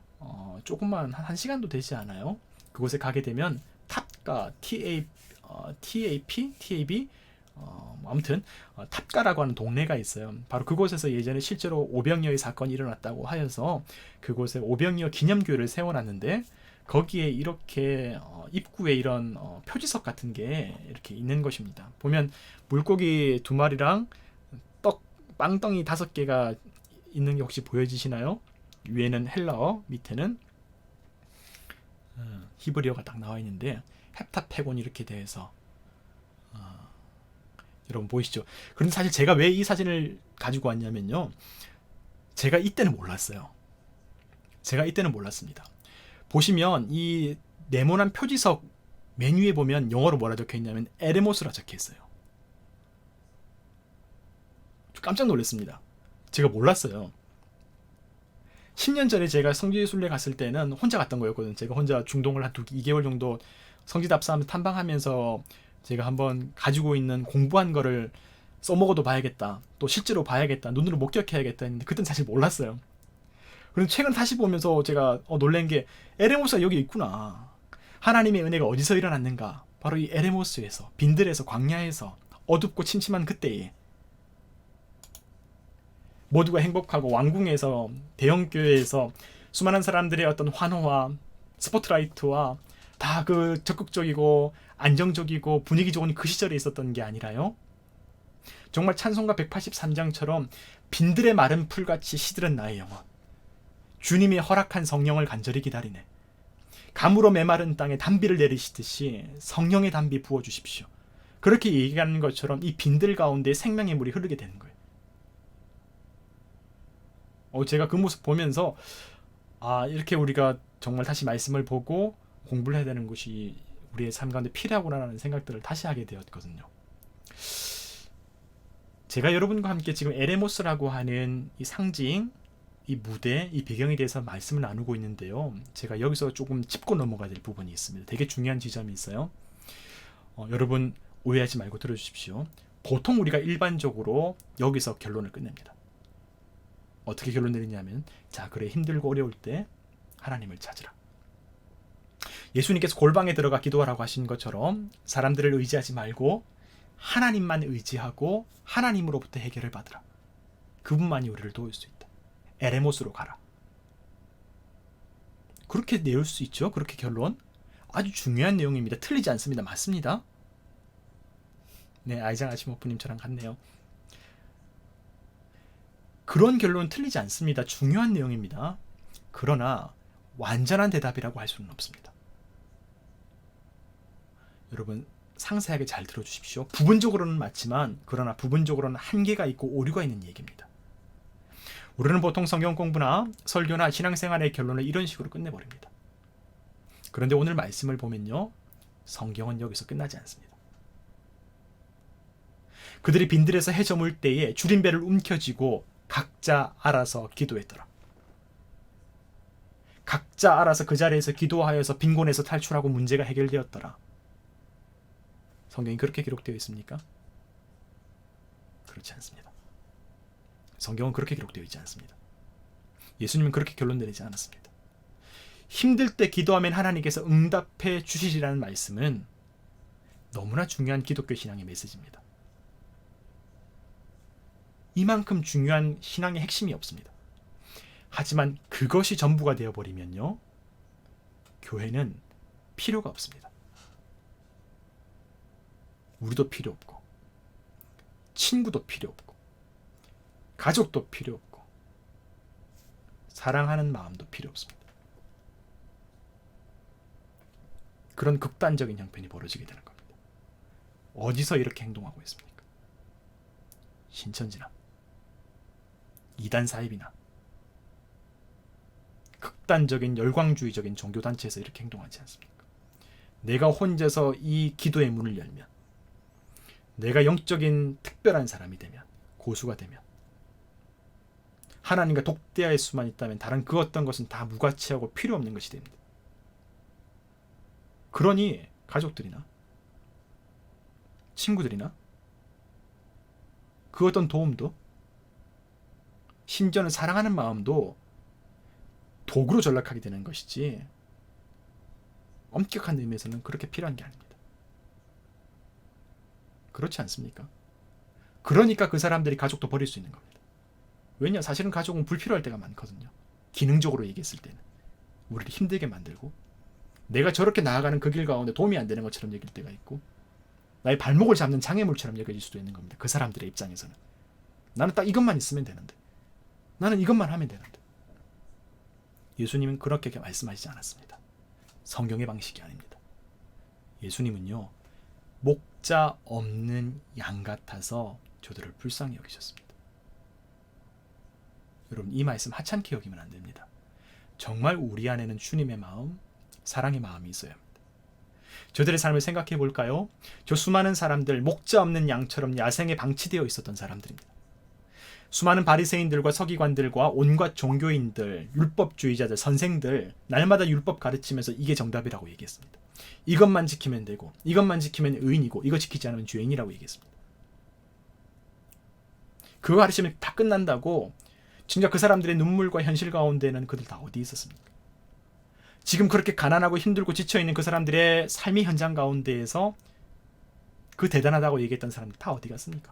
조금만 한 시간도 되지 않아요. 그곳에 가게 되면 탑가 TAP 아무튼 탑가라고 하는 동네가 있어요. 바로 그곳에서 예전에 실제로 오병이어의 사건이 일어났다고 하여서 그곳에 오병이어 기념교회를 세워놨는데 거기에 이렇게 입구에 이런 표지석 같은 게 이렇게 있는 것입니다. 보면 물고기 2마리랑 빵덩이 5개가 있는 게 혹시 보여지시나요? 위에는 헬라어, 밑에는 히브리어가 딱 나와 있는데 헵타페곤 이렇게 돼서 여러분 보이시죠? 그런데 사실 제가 왜 이 사진을 가지고 왔냐면요. 제가 이때는 몰랐어요. 제가 이때는 몰랐습니다. 보시면 이 네모난 표지석 메뉴에 보면 영어로 뭐라 적혀 있냐면 에레모스라 적혀 있어요. 깜짝 놀랐습니다. 제가 몰랐어요. 10년 전에 제가 성지순례 갔을 때는 혼자 갔던 거였거든요. 제가 혼자 중동을 한 2개월 정도 성지답사하면서 탐방하면서 제가 한번 가지고 있는 공부한 거를 써먹어도 봐야겠다. 또 실제로 봐야겠다. 눈으로 목격해야겠다 했는데 그땐 사실 몰랐어요. 그런데 최근 다시 보면서 제가 놀란 게 에레모스가 여기 있구나. 하나님의 은혜가 어디서 일어났는가. 바로 이 에레모스에서, 빈들에서, 광야에서, 어둡고 침침한 그때에 모두가 행복하고 왕궁에서, 대형교회에서 수많은 사람들의 어떤 환호와 스포트라이트와 다 그 적극적이고 안정적이고 분위기 좋은 그 시절에 있었던 게 아니라요. 정말 찬송가 183장처럼 빈들의 마른 풀같이 시들은 나의 영혼. 주님이 허락한 성령을 간절히 기다리네. 감으로 메마른 땅에 단비를 내리시듯이 성령의 단비 부어주십시오. 그렇게 얘기하는 것처럼 이 빈들 가운데 생명의 물이 흐르게 되는 거예요. 제가 그 모습 보면서 이렇게 우리가 정말 다시 말씀을 보고 공부를 해야 되는 것이 우리의 삶 가운데 필요하구나라는 생각들을 다시 하게 되었거든요. 제가 여러분과 함께 지금 에레모스라고 하는 이 상징, 이 무대, 이 배경에 대해서 말씀을 나누고 있는데요. 제가 여기서 조금 짚고 넘어가야 될 부분이 있습니다. 되게 중요한 지점이 있어요. 여러분 오해하지 말고 들어주십시오. 보통 우리가 일반적으로 여기서 결론을 끝냅니다. 어떻게 결론 내리냐면, 자, 그래, 힘들고 어려울 때 하나님을 찾으라. 예수님께서 골방에 들어가 기도하라고 하신 것처럼 사람들을 의지하지 말고 하나님만 의지하고 하나님으로부터 해결을 받으라. 그분만이 우리를 도울 수 있다. 에레모스로 가라. 그렇게 내올 수 있죠. 그렇게 결론. 아주 중요한 내용입니다. 틀리지 않습니다. 맞습니다. 네, 아이작 아시모프님처럼 같네요. 그런 결론은 틀리지 않습니다. 중요한 내용입니다. 그러나 완전한 대답이라고 할 수는 없습니다. 여러분 상세하게 잘 들어주십시오. 부분적으로는 맞지만 그러나 부분적으로는 한계가 있고 오류가 있는 얘기입니다. 우리는 보통 성경 공부나 설교나 신앙생활의 결론을 이런 식으로 끝내버립니다. 그런데 오늘 말씀을 보면요, 성경은 여기서 끝나지 않습니다. 그들이 빈들에서 해 저물 때에 줄임배를 움켜쥐고 각자 알아서 기도했더라. 각자 알아서 그 자리에서 기도하여서 빈곤에서 탈출하고 문제가 해결되었더라. 성경이 그렇게 기록되어 있습니까? 그렇지 않습니다. 성경은 그렇게 기록되어 있지 않습니다. 예수님은 그렇게 결론 내리지 않았습니다. 힘들 때 기도하면 하나님께서 응답해 주시리라는 말씀은 너무나 중요한 기독교 신앙의 메시지입니다. 이만큼 중요한 신앙의 핵심이 없습니다. 하지만 그것이 전부가 되어버리면요, 교회는 필요가 없습니다. 우리도 필요 없고, 친구도 필요 없고, 가족도 필요 없고, 사랑하는 마음도 필요 없습니다. 그런 극단적인 형편이 벌어지게 되는 겁니다. 어디서 이렇게 행동하고 있습니까? 신천지나 이단 사입이나 극단적인 열광주의적인 종교단체에서 이렇게 행동하지 않습니까? 내가 혼자서 이 기도의 문을 열면, 내가 영적인 특별한 사람이 되면, 고수가 되면, 하나님과 독대할 수만 있다면 다른 그 어떤 것은 다 무가치하고 필요 없는 것이 됩니다. 그러니 가족들이나 친구들이나 그 어떤 도움도, 심지어는 사랑하는 마음도 도구로 전락하게 되는 것이지 엄격한 의미에서는 그렇게 필요한 게 아닙니다. 그렇지 않습니까? 그러니까 그 사람들이 가족도 버릴 수 있는 겁니다. 왜냐? 사실은 가족은 불필요할 때가 많거든요. 기능적으로 얘기했을 때는 우리를 힘들게 만들고, 내가 저렇게 나아가는 그 길 가운데 도움이 안 되는 것처럼 여길 때가 있고, 나의 발목을 잡는 장애물처럼 여겨질 수도 있는 겁니다. 그 사람들의 입장에서는 나는 딱 이것만 있으면 되는데, 나는 이것만 하면 되는데. 예수님은 그렇게 말씀하시지 않았습니다. 성경의 방식이 아닙니다. 예수님은요, 목자 없는 양 같아서 저들을 불쌍히 여기셨습니다. 여러분, 이 말씀 하찮게 여기면 안 됩니다. 정말 우리 안에는 주님의 마음, 사랑의 마음이 있어야 합니다. 저들의 삶을 생각해 볼까요? 저 수많은 사람들, 목자 없는 양처럼 야생에 방치되어 있었던 사람들입니다. 수많은 바리새인들과 서기관들과 온갖 종교인들, 율법주의자들, 선생들, 날마다 율법 가르치면서 이게 정답이라고 얘기했습니다. 이것만 지키면 되고, 이것만 지키면 의인이고, 이거 지키지 않으면 죄인이라고 얘기했습니다. 그거 가르치면 다 끝난다고. 진짜 그 사람들의 눈물과 현실 가운데는 그들 다 어디 있었습니까? 지금 그렇게 가난하고 힘들고 지쳐있는 그 사람들의 삶의 현장 가운데에서 그 대단하다고 얘기했던 사람들 다 어디 갔습니까?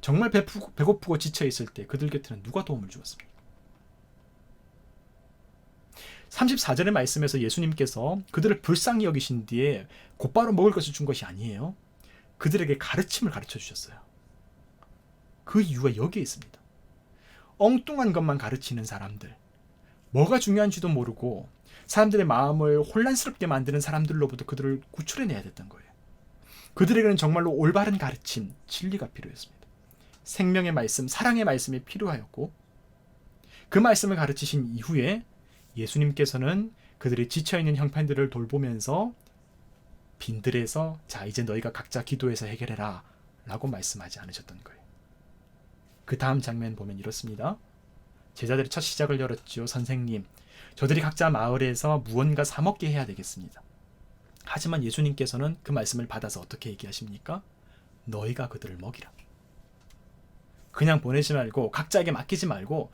정말 배고프고 지쳐있을 때 그들 곁에는 누가 도움을 주었습니까? 34절의 말씀에서 예수님께서 그들을 불쌍히 여기신 뒤에 곧바로 먹을 것을 준 것이 아니에요. 그들에게 가르침을 가르쳐 주셨어요. 그 이유가 여기에 있습니다. 엉뚱한 것만 가르치는 사람들, 뭐가 중요한지도 모르고 사람들의 마음을 혼란스럽게 만드는 사람들로부터 그들을 구출해내야 됐던 거예요. 그들에게는 정말로 올바른 가르침, 진리가 필요했습니다. 생명의 말씀, 사랑의 말씀이 필요하였고, 그 말씀을 가르치신 이후에 예수님께서는 그들이 지쳐있는 형편들을 돌보면서 빈들에서 자, 이제 너희가 각자 기도해서 해결해라 라고 말씀하지 않으셨던 거예요. 그 다음 장면 보면 이렇습니다. 제자들이 첫 시작을 열었죠. 선생님, 저들이 각자 마을에서 무언가 사 먹게 해야 되겠습니다. 하지만 예수님께서는 그 말씀을 받아서 어떻게 얘기하십니까? 너희가 그들을 먹이라. 그냥 보내지 말고, 각자에게 맡기지 말고,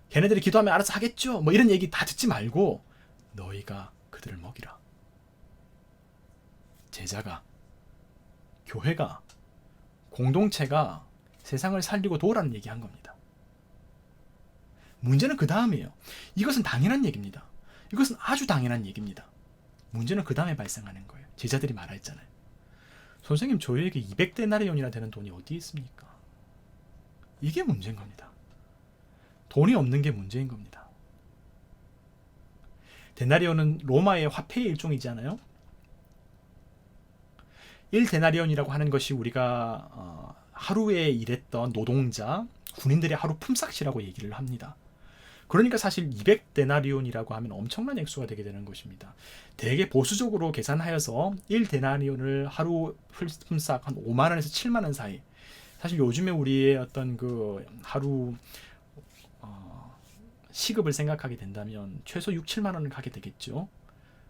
걔네들이 기도하면 알아서 하겠죠, 뭐 이런 얘기 다 듣지 말고 너희가 그들을 먹이라. 제자가, 교회가, 공동체가 세상을 살리고 도우라는 얘기한 겁니다. 문제는 그 다음이에요. 이것은 당연한 얘기입니다. 이것은 아주 당연한 얘기입니다. 문제는 그 다음에 발생하는 거예요. 제자들이 말했잖아요. 선생님, 저희에게 200데나리온이나 되는 돈이 어디 있습니까? 이게 문제인 겁니다. 돈이 없는 게 문제인 겁니다. 데나리온은 로마의 화폐의 일종이잖아요. 1데나리온이라고 하는 것이 우리가 하루에 일했던 노동자, 군인들의 하루 품삯이라고 얘기를 합니다. 그러니까 사실 200데나리온이라고 하면 엄청난 액수가 되게 되는 것입니다. 되게 보수적으로 계산하여서 1데나리온을 하루 품삯 한 5만 원에서 7만 원 사이. 사실 요즘에 우리의 어떤 그 하루 시급을 생각하게 된다면 최소 6, 7만 원은 가게 되겠죠.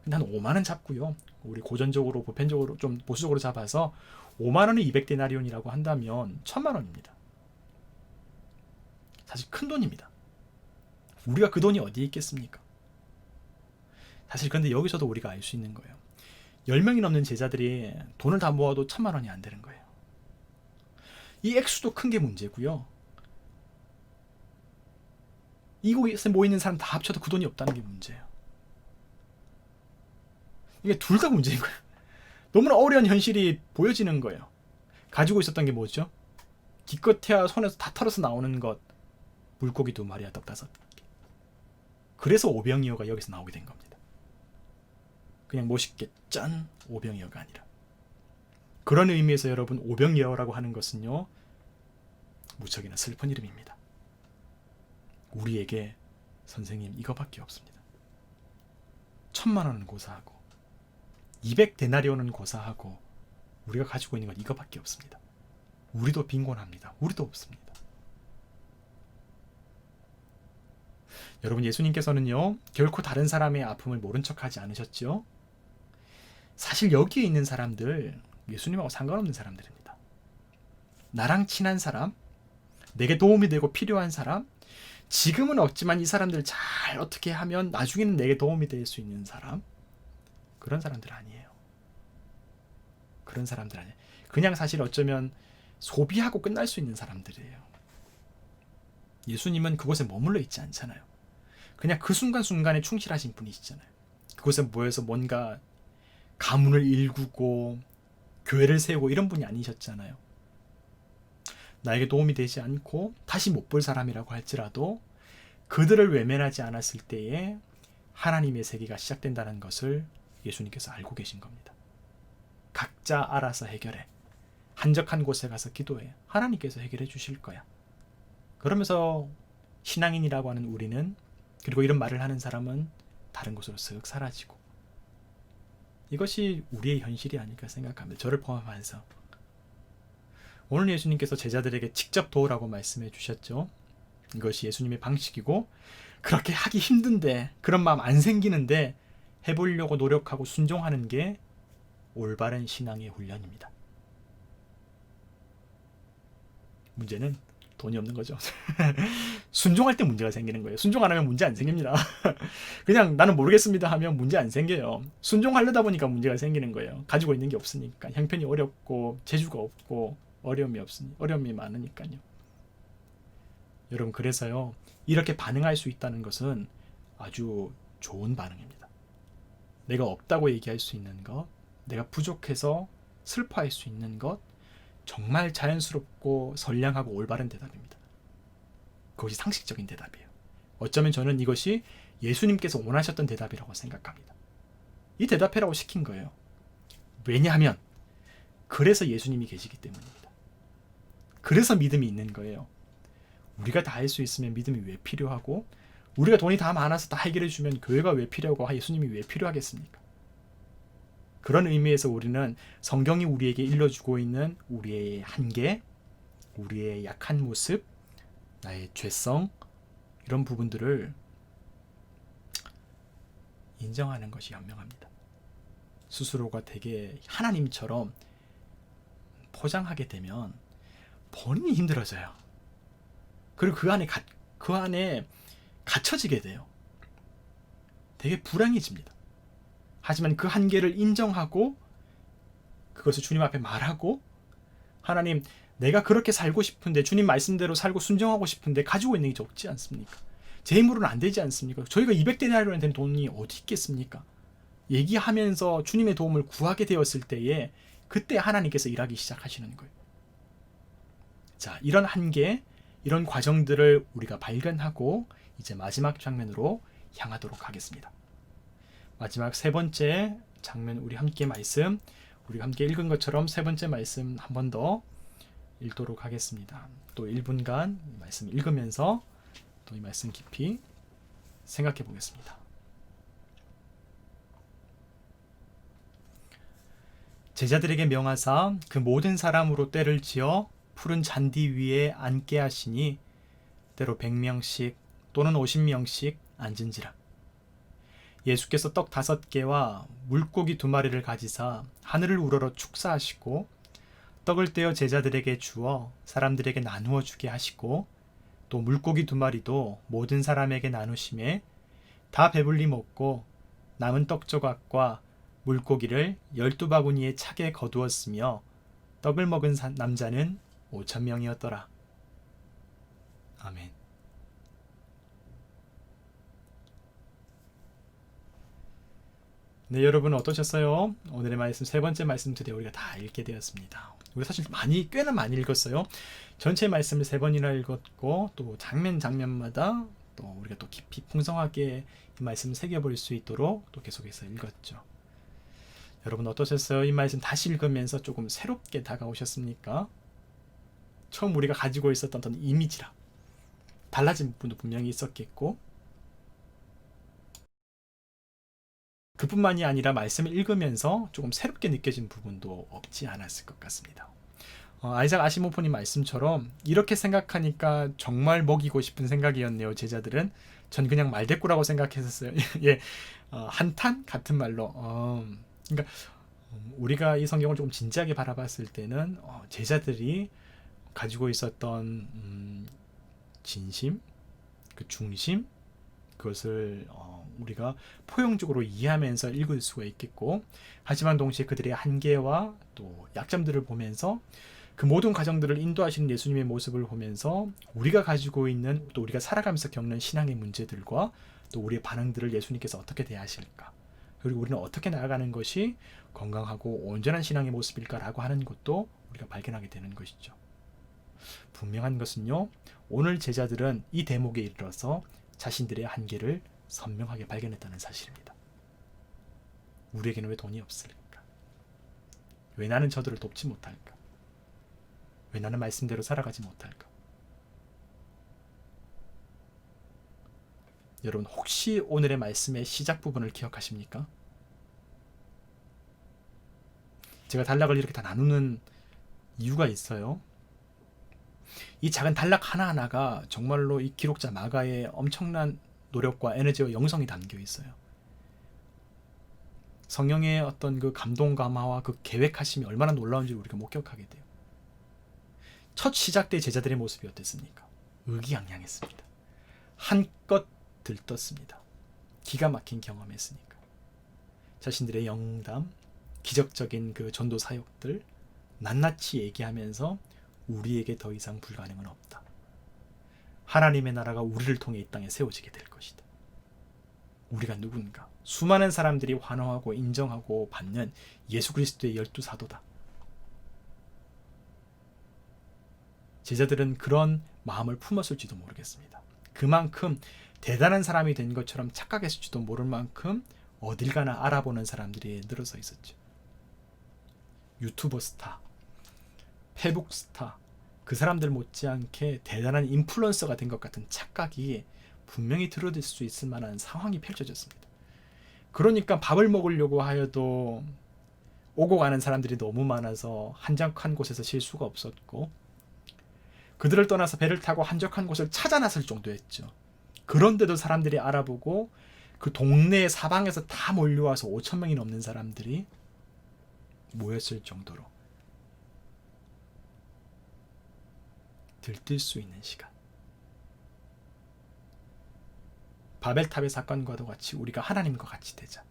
근데 한 5만 원 잡고요. 우리 고전적으로, 보편적으로 좀 보수적으로 잡아서 5만 원이 200데나리온이라고 한다면 1000만 원입니다. 사실 큰 돈입니다. 우리가 그 돈이 어디에 있겠습니까? 사실 근데 여기서도 우리가 알 수 있는 거예요. 10명이 넘는 제자들이 돈을 다 모아도 1000만 원이 안 되는 거예요. 이 액수도 큰 게 문제고요. 이곳에 모이는 사람 다 합쳐도 그 돈이 없다는 게 문제예요. 이게 둘 다 문제인 거예요. 너무나 어려운 현실이 보여지는 거예요. 가지고 있었던 게 뭐죠? 기껏해야 손에서 다 털어서 나오는 것, 물고기 2마리와 떡 5개. 그래서 오병이어가 여기서 나오게 된 겁니다. 그냥 멋있게 짠 오병이어가 아니라. 그런 의미에서 여러분, 오병이어라고 하는 것은요, 무척이나 슬픈 이름입니다. 우리에게 선생님 이거밖에 없습니다. 1000만 원은 고사하고 200데나리온은 고사하고 우리가 가지고 있는 건 이거밖에 없습니다. 우리도 빈곤합니다. 우리도 없습니다. 여러분, 예수님께서는요, 결코 다른 사람의 아픔을 모른 척하지 않으셨죠? 사실 여기에 있는 사람들, 예수님하고 상관없는 사람들입니다. 나랑 친한 사람, 내게 도움이 되고 필요한 사람, 지금은 없지만 이 사람들 잘 어떻게 하면 나중에는 내게 도움이 될 수 있는 사람, 그런 사람들 아니에요. 그런 사람들 아니에요. 그냥 사실 어쩌면 소비하고 끝날 수 있는 사람들이에요. 예수님은 그곳에 머물러 있지 않잖아요. 그냥 그 순간순간에 충실하신 분이시잖아요. 그곳에 모여서 뭔가 가문을 일구고 교회를 세우고 이런 분이 아니셨잖아요. 나에게 도움이 되지 않고 다시 못 볼 사람이라고 할지라도 그들을 외면하지 않았을 때에 하나님의 세계가 시작된다는 것을 예수님께서 알고 계신 겁니다. 각자 알아서 해결해. 한적한 곳에 가서 기도해. 하나님께서 해결해 주실 거야. 그러면서 신앙인이라고 하는 우리는, 그리고 이런 말을 하는 사람은 다른 곳으로 쓱 사라지고, 이것이 우리의 현실이 아닐까 생각합니다. 저를 포함해서. 오늘 예수님께서 제자들에게 직접 도우라고 말씀해 주셨죠. 이것이 예수님의 방식이고, 그렇게 하기 힘든데, 그런 마음 안 생기는데 해보려고 노력하고 순종하는 게 올바른 신앙의 훈련입니다. 문제는 돈이 없는 거죠. 순종할 때 문제가 생기는 거예요. 순종 안 하면 문제 안 생깁니다. 그냥 나는 모르겠습니다 하면 문제 안 생겨요. 순종하려다 보니까 문제가 생기는 거예요. 가지고 있는 게 없으니까. 형편이 어렵고 재주가 없고 어려움이 많으니까요. 여러분, 그래서요, 이렇게 반응할 수 있다는 것은 아주 좋은 반응입니다. 내가 없다고 얘기할 수 있는 것, 내가 부족해서 슬퍼할 수 있는 것, 정말 자연스럽고 선량하고 올바른 대답입니다. 그것이 상식적인 대답이에요. 어쩌면 저는 이것이 예수님께서 원하셨던 대답이라고 생각합니다. 이 대답해라고 시킨 거예요. 왜냐하면 그래서 예수님이 계시기 때문입니다. 그래서 믿음이 있는 거예요. 우리가 다 할 수 있으면 믿음이 왜 필요하고, 우리가 돈이 다 많아서 다 해결해 주면 교회가 왜 필요하고 예수님이 왜 필요하겠습니까? 그런 의미에서 우리는 성경이 우리에게 일러주고 있는 우리의 한계, 우리의 약한 모습, 나의 죄성, 이런 부분들을 인정하는 것이 현명합니다. 스스로가 되게 하나님처럼 포장하게 되면 본인이 힘들어져요. 그리고 그 안에 갇혀지게 돼요. 되게 불행해집니다. 하지만 그 한계를 인정하고 그것을 주님 앞에 말하고, 하나님, 내가 그렇게 살고 싶은데, 주님 말씀대로 살고 순종하고 싶은데 가지고 있는 게 적지 않습니까? 제 힘으로는 안 되지 않습니까? 저희가 200데나리온에 된 돈이 어디 있겠습니까? 얘기하면서 주님의 도움을 구하게 되었을 때에 그때 하나님께서 일하기 시작하시는 거예요. 자, 이런 한계, 이런 과정들을 우리가 발견하고 이제 마지막 장면으로 향하도록 하겠습니다. 마지막 세 번째 장면, 우리가 함께 읽은 것처럼 세 번째 말씀 한 번 더 읽도록 하겠습니다. 또 1분간 말씀 읽으면서 또 이 말씀 깊이 생각해 보겠습니다. 제자들에게 명하사 그 모든 사람으로 떼를 지어 푸른 잔디 위에 앉게 하시니 때로 100명씩 또는 50명씩 앉은지라. 예수께서 떡 5개와 물고기 2마리를 가지사 하늘을 우러러 축사하시고 떡을 떼어 제자들에게 주어 사람들에게 나누어 주게 하시고, 또 물고기 2마리도 모든 사람에게 나누심에 다 배불리 먹고 남은 떡 조각과 물고기를 12바구니에 차게 거두었으며 떡을 먹은 남자는 5,000명이었더라. 아멘. 네, 여러분 어떠셨어요? 오늘의 말씀, 세 번째 말씀 드디어 우리가 다 읽게 되었습니다. 우리 사실 꽤나 많이 읽었어요. 전체 말씀을 3번이나 읽었고, 또 장면마다 또 우리가 또 깊이 풍성하게 이 말씀을 새겨볼 수 있도록 또 계속해서 읽었죠. 여러분 어떠셨어요? 이 말씀 다시 읽으면서 조금 새롭게 다가오셨습니까? 처음 우리가 가지고 있었던 어떤 이미지랑 달라진 부분도 분명히 있었겠고, 그뿐만이 아니라 말씀을 읽으면서 조금 새롭게 느껴진 부분도 없지 않았을 것 같습니다. 아이작 아시모프님 말씀처럼 이렇게 생각하니까 정말 먹이고 싶은 생각이었네요. 제자들은 전 그냥 말대꾸라고 생각했었어요. 예, 한탄 같은 말로. 그러니까 우리가 이 성경을 조금 진지하게 바라봤을 때는 제자들이 가지고 있었던 진심, 그 중심, 그것을 우리가 포용적으로 이해하면서 읽을 수가 있겠고, 하지만 동시에 그들의 한계와 또 약점들을 보면서 그 모든 과정들을 인도하시는 예수님의 모습을 보면서 우리가 가지고 있는, 또 우리가 살아가면서 겪는 신앙의 문제들과 또 우리의 반응들을 예수님께서 어떻게 대하실까, 그리고 우리는 어떻게 나아가는 것이 건강하고 온전한 신앙의 모습일까라고 하는 것도 우리가 발견하게 되는 것이죠. 분명한 것은요, 오늘 제자들은 이 대목에 이르러서 자신들의 한계를 선명하게 발견했다는 사실입니다. 우리에게는 왜 돈이 없을까? 왜 나는 저들을 돕지 못할까? 왜 나는 말씀대로 살아가지 못할까? 여러분, 혹시 오늘의 말씀의 시작 부분을 기억하십니까? 제가 단락을 이렇게 다 나누는 이유가 있어요. 이 작은 단락 하나하나가 정말로 이 기록자 마가의 엄청난 노력과 에너지와 영성이 담겨 있어요. 성령의 어떤 그 감동 감화와 그 계획하심이 얼마나 놀라운지 우리가 목격하게 돼요. 첫 시작 때 제자들의 모습이 어땠습니까? 의기양양했습니다. 한껏 들떴습니다. 기가 막힌 경험했으니까. 자신들의 영담, 기적적인 그 전도 사역들 낱낱이 얘기하면서 우리에게 더 이상 불가능은 없다. 하나님의 나라가 우리를 통해 이 땅에 세워지게 될 것이다. 우리가 누군가? 수많은 사람들이 환호하고 인정하고 받는 예수 그리스도의 12사도다. 제자들은 그런 마음을 품었을지도 모르겠습니다. 그만큼 대단한 사람이 된 것처럼 착각했을지도 모를 만큼 어딜 가나 알아보는 사람들이 늘어서 있었죠. 유튜버 스타, 페북 스타, 그 사람들 못지않게 대단한 인플루언서가 된 것 같은 착각이 분명히 들어질 수 있을 만한 상황이 펼쳐졌습니다. 그러니까 밥을 먹으려고 하여도 오고 가는 사람들이 너무 많아서 한적한 곳에서 쉴 수가 없었고, 그들을 떠나서 배를 타고 한적한 곳을 찾아 나설 정도였죠. 그런데도 사람들이 알아보고 그 동네 사방에서 다 몰려와서 5,000명이 넘는 사람들이 모였을 정도로 들뜰 수 있는 시간. 바벨탑의 사건과도 같이 우리가 하나님과 같이 되자.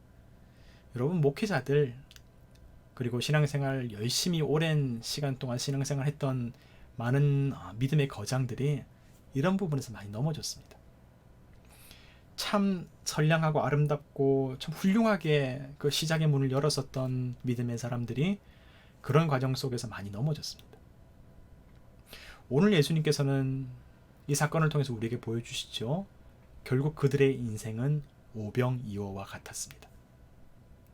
여러분, 목회자들 그리고 신앙생활 열심히 오랜 시간 동안 신앙생활 했던 많은 믿음의 거장들이 이런 부분에서 많이 넘어졌습니다. 참 선량하고 아름답고 참 훌륭하게 그 시작의 문을 열었었던 믿음의 사람들이 그런 과정 속에서 많이 넘어졌습니다. 오늘 예수님께서는 이 사건을 통해서 우리에게 보여주시죠. 결국 그들의 인생은 오병이어와 같았습니다.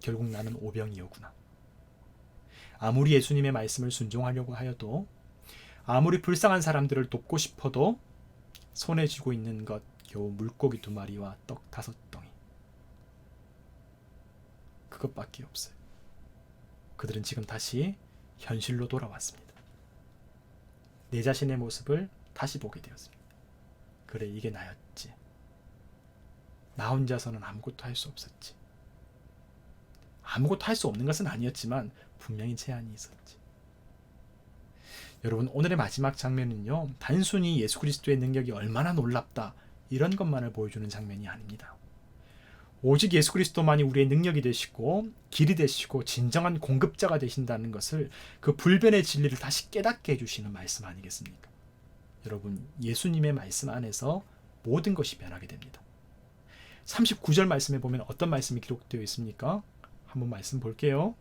결국 나는 오병이어구나. 아무리 예수님의 말씀을 순종하려고 하여도, 아무리 불쌍한 사람들을 돕고 싶어도 손에 쥐고 있는 것 겨우 물고기 2마리와 떡 5덩이. 그것밖에 없어요. 그들은 지금 다시 현실로 돌아왔습니다. 내 자신의 모습을 다시 보게 되었습니다. 그래, 이게 나였지. 나 혼자서는 아무것도 할 수 없었지. 아무것도 할 수 없는 것은 아니었지만 분명히 제한이 있었지. 여러분, 오늘의 마지막 장면은요, 단순히 예수 그리스도의 능력이 얼마나 놀랍다 이런 것만을 보여주는 장면이 아닙니다. 오직 예수 그리스도만이 우리의 능력이 되시고 길이 되시고 진정한 공급자가 되신다는 것을, 그 불변의 진리를 다시 깨닫게 해주시는 말씀 아니겠습니까? 여러분, 예수님의 말씀 안에서 모든 것이 변하게 됩니다. 39절 말씀에 보면 어떤 말씀이 기록되어 있습니까? 한번 말씀 볼게요.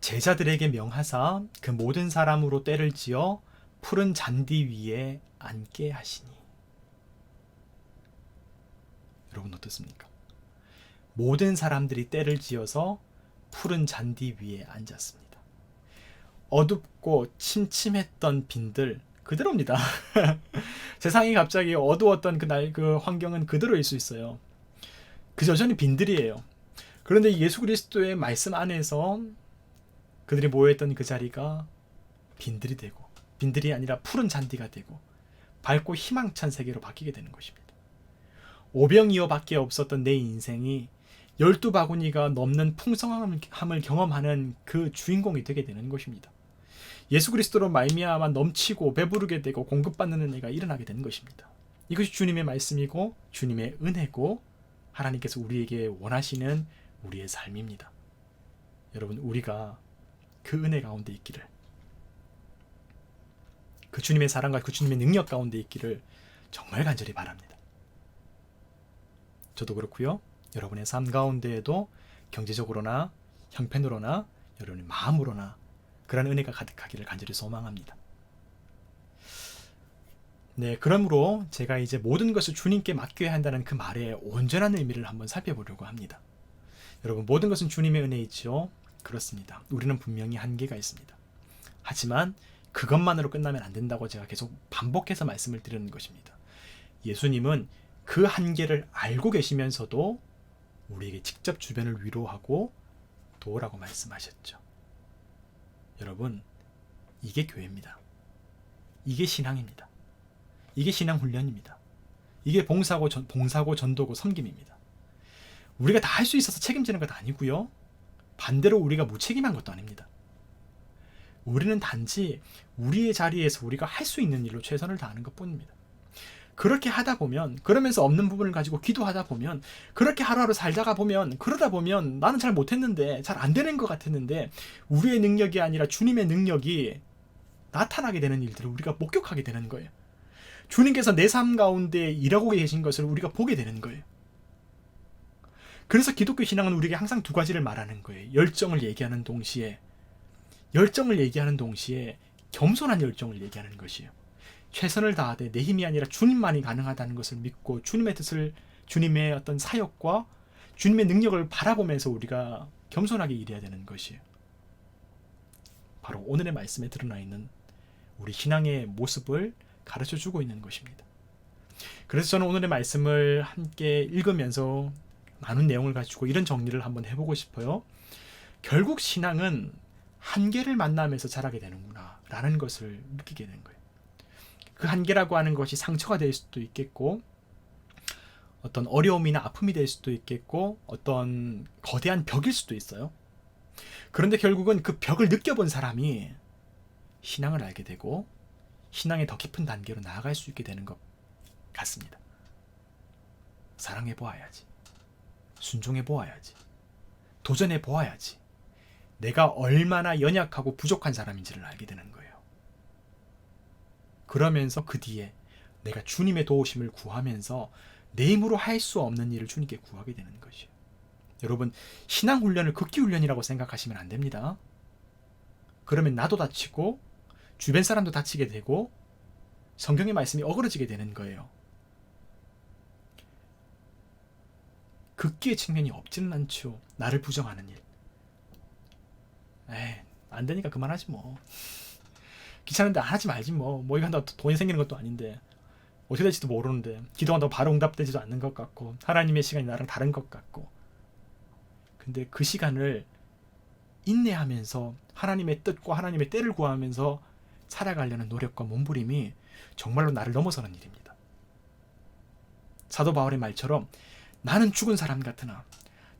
제자들에게 명하사 그 모든 사람으로 떼를 지어 푸른 잔디 위에 앉게 하시니. 여러분, 어떻습니까? 모든 사람들이 떼를 지어서 푸른 잔디 위에 앉았습니다. 어둡고 침침했던 빈들 그대로입니다. 세상이 갑자기 어두웠던 그날 그 환경은 그대로일 수 있어요. 그저 여전히 빈들이에요. 그런데 예수 그리스도의 말씀 안에서 그들이 모여있던 그 자리가 빈들이 되고, 빈들이 아니라 푸른 잔디가 되고 밝고 희망찬 세계로 바뀌게 되는 것입니다. 오병이어밖에 없었던 내 인생이 12바구니가 넘는 풍성함을 경험하는 그 주인공이 되게 되는 것입니다. 예수 그리스도로 말미암아 넘치고 배부르게 되고 공급받는 은혜가 일어나게 되는 것입니다. 이것이 주님의 말씀이고 주님의 은혜고 하나님께서 우리에게 원하시는 우리의 삶입니다. 여러분, 우리가 그 은혜 가운데 있기를, 그 주님의 사랑과 그 주님의 능력 가운데 있기를 정말 간절히 바랍니다. 저도 그렇고요. 여러분의 삶 가운데에도 경제적으로나 형편으로나 여러분의 마음으로나 그런 은혜가 가득하기를 간절히 소망합니다. 네, 그러므로 제가 이제 모든 것을 주님께 맡겨야 한다는 그 말의 온전한 의미를 한번 살펴보려고 합니다. 여러분, 모든 것은 주님의 은혜이지요. 그렇습니다. 우리는 분명히 한계가 있습니다. 하지만 그것만으로 끝나면 안 된다고 제가 계속 반복해서 말씀을 드리는 것입니다. 예수님은 그 한계를 알고 계시면서도 우리에게 직접 주변을 위로하고 도우라고 말씀하셨죠. 여러분, 이게 교회입니다. 이게 신앙입니다. 이게 신앙 훈련입니다. 이게 봉사고 전도고 섬김입니다. 우리가 다 할 수 있어서 책임지는 것 아니고요. 반대로 우리가 무책임한 것도 아닙니다. 우리는 단지 우리의 자리에서 우리가 할 수 있는 일로 최선을 다하는 것뿐입니다. 그렇게 하다 보면, 그러면서 없는 부분을 가지고 기도하다 보면, 그렇게 하루하루 살다가 보면, 그러다 보면 나는 잘 못했는데, 잘 안 되는 것 같았는데 우리의 능력이 아니라 주님의 능력이 나타나게 되는 일들을 우리가 목격하게 되는 거예요. 주님께서 내 삶 가운데 일하고 계신 것을 우리가 보게 되는 거예요. 그래서 기독교 신앙은 우리에게 항상 두 가지를 말하는 거예요. 열정을 얘기하는 동시에 겸손한 열정을 얘기하는 것이에요. 최선을 다하되 내 힘이 아니라 주님만이 가능하다는 것을 믿고 주님의 뜻을, 주님의 어떤 사역과 주님의 능력을 바라보면서 우리가 겸손하게 일해야 되는 것이에요. 바로 오늘의 말씀에 드러나 있는 우리 신앙의 모습을 가르쳐주고 있는 것입니다. 그래서 저는 오늘의 말씀을 함께 읽으면서 많은 내용을 가지고 이런 정리를 한번 해보고 싶어요. 결국 신앙은 한계를 만나면서 자라게 되는구나 라는 것을 느끼게 된 거예요. 그 한계라고 하는 것이 상처가 될 수도 있겠고, 어떤 어려움이나 아픔이 될 수도 있겠고, 어떤 거대한 벽일 수도 있어요. 그런데 결국은 그 벽을 느껴본 사람이 신앙을 알게 되고 신앙의 더 깊은 단계로 나아갈 수 있게 되는 것 같습니다. 사랑해 보아야지, 순종해 보아야지, 도전해 보아야지 내가 얼마나 연약하고 부족한 사람인지를 알게 되는 거예요. 그러면서 그 뒤에 내가 주님의 도우심을 구하면서 내 힘으로 할 수 없는 일을 주님께 구하게 되는 것이에요. 여러분, 신앙 훈련을 극기 훈련이라고 생각하시면 안 됩니다. 그러면 나도 다치고 주변 사람도 다치게 되고 성경의 말씀이 어그러지게 되는 거예요. 극기의 측면이 없지는 않죠. 나를 부정하는 일. 안 되니까 그만하지 뭐. 귀찮은데 하지 말지 뭐. 뭐 이거 한다고 돈이 생기는 것도 아닌데, 어떻게 될지도 모르는데, 기도한다고 바로 응답되지도 않는 것 같고, 하나님의 시간이 나랑 다른 것 같고. 근데 그 시간을 인내하면서 하나님의 뜻과 하나님의 때를 구하면서 살아가려는 노력과 몸부림이 정말로 나를 넘어서는 일입니다. 사도 바울의 말처럼 나는 죽은 사람 같으나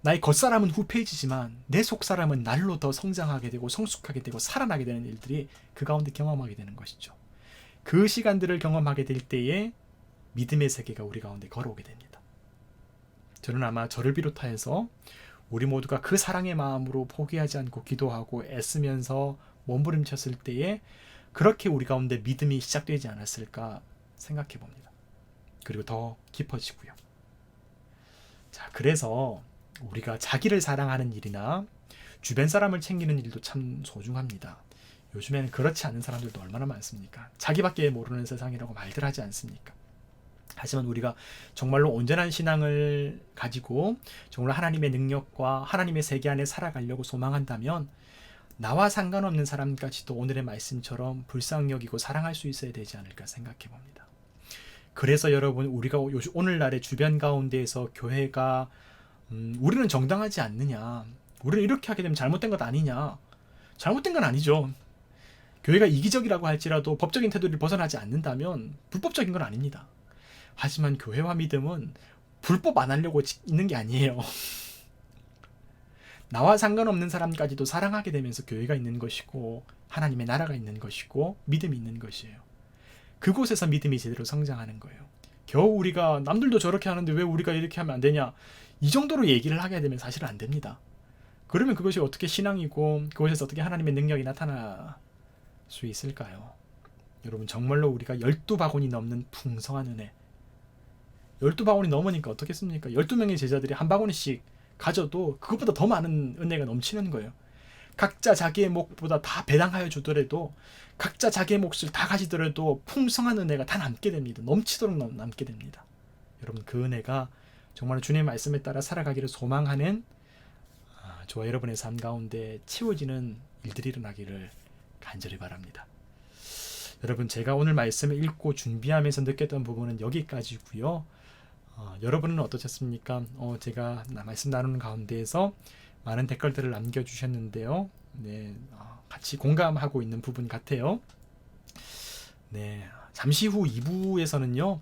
나의 겉사람은 후패해지지만 내 속사람은 날로 더 성장하게 되고 성숙하게 되고 살아나게 되는 일들이 그 가운데 경험하게 되는 것이죠. 그 시간들을 경험하게 될 때에 믿음의 세계가 우리 가운데 걸어오게 됩니다. 저는 아마 저를 비롯하여서 우리 모두가 그 사랑의 마음으로 포기하지 않고 기도하고 애쓰면서 몸부림쳤을 때에 그렇게 우리 가운데 믿음이 시작되지 않았을까 생각해 봅니다. 그리고 더 깊어지고요. 자, 그래서 우리가 자기를 사랑하는 일이나 주변 사람을 챙기는 일도 참 소중합니다. 요즘에는 그렇지 않은 사람들도 얼마나 많습니까? 자기밖에 모르는 세상이라고 말들 하지 않습니까? 하지만 우리가 정말로 온전한 신앙을 가지고 정말 하나님의 능력과 하나님의 세계 안에 살아가려고 소망한다면 나와 상관없는 사람까지도 오늘의 말씀처럼 불쌍히 여기고 사랑할 수 있어야 되지 않을까 생각해 봅니다. 그래서 여러분, 우리가 오늘날의 주변 가운데에서 교회가 우리는 정당하지 않느냐, 우리는 이렇게 하게 되면 잘못된 것 아니냐. 잘못된 건 아니죠. 교회가 이기적이라고 할지라도 법적인 테두리를 벗어나지 않는다면 불법적인 건 아닙니다. 하지만 교회와 믿음은 불법 안 하려고 있는 게 아니에요. 나와 상관없는 사람까지도 사랑하게 되면서 교회가 있는 것이고 하나님의 나라가 있는 것이고 믿음이 있는 것이에요. 그곳에서 믿음이 제대로 성장하는 거예요. 겨우 우리가 남들도 저렇게 하는데 왜 우리가 이렇게 하면 안 되냐, 이 정도로 얘기를 하게 되면 사실은 안 됩니다. 그러면 그것이 어떻게 신앙이고 그곳에서 어떻게 하나님의 능력이 나타날 수 있을까요? 여러분, 정말로 우리가 12바구니 넘는 풍성한 은혜, 12바구니 넘으니까 어떻겠습니까? 12명의 제자들이 한 바구니씩 가져도 그것보다 더 많은 은혜가 넘치는 거예요. 각자 자기의 몫보다 다 배당하여 주더라도, 각자 자기의 몫을 다 가지더라도 풍성한 은혜가 다 남게 됩니다. 넘치도록 남게 됩니다. 여러분, 그 은혜가 정말 주님의 말씀에 따라 살아가기를 소망하는 저와 여러분의 삶 가운데 채워지는 일들이 일어나기를 간절히 바랍니다. 여러분, 제가 오늘 말씀을 읽고 준비하면서 느꼈던 부분은 여기까지고요. 여러분은 어떠셨습니까? 제가 말씀 나누는 가운데에서 많은 댓글들을 남겨주셨는데요. 네, 같이 공감하고 있는 부분 같아요. 네, 잠시 후 2부에서는요.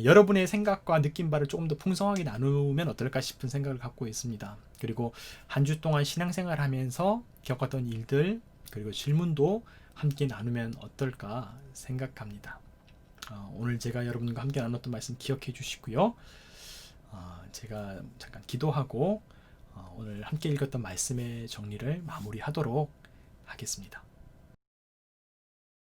여러분의 생각과 느낀 바를 조금 더 풍성하게 나누면 어떨까 싶은 생각을 갖고 있습니다. 그리고 한 주 동안 신앙생활 하면서 겪었던 일들, 그리고 질문도 함께 나누면 어떨까 생각합니다. 오늘 제가 여러분과 함께 나눴던 말씀 기억해 주시고요. 제가 잠깐 기도하고 오늘 함께 읽었던 말씀의 정리를 마무리하도록 하겠습니다.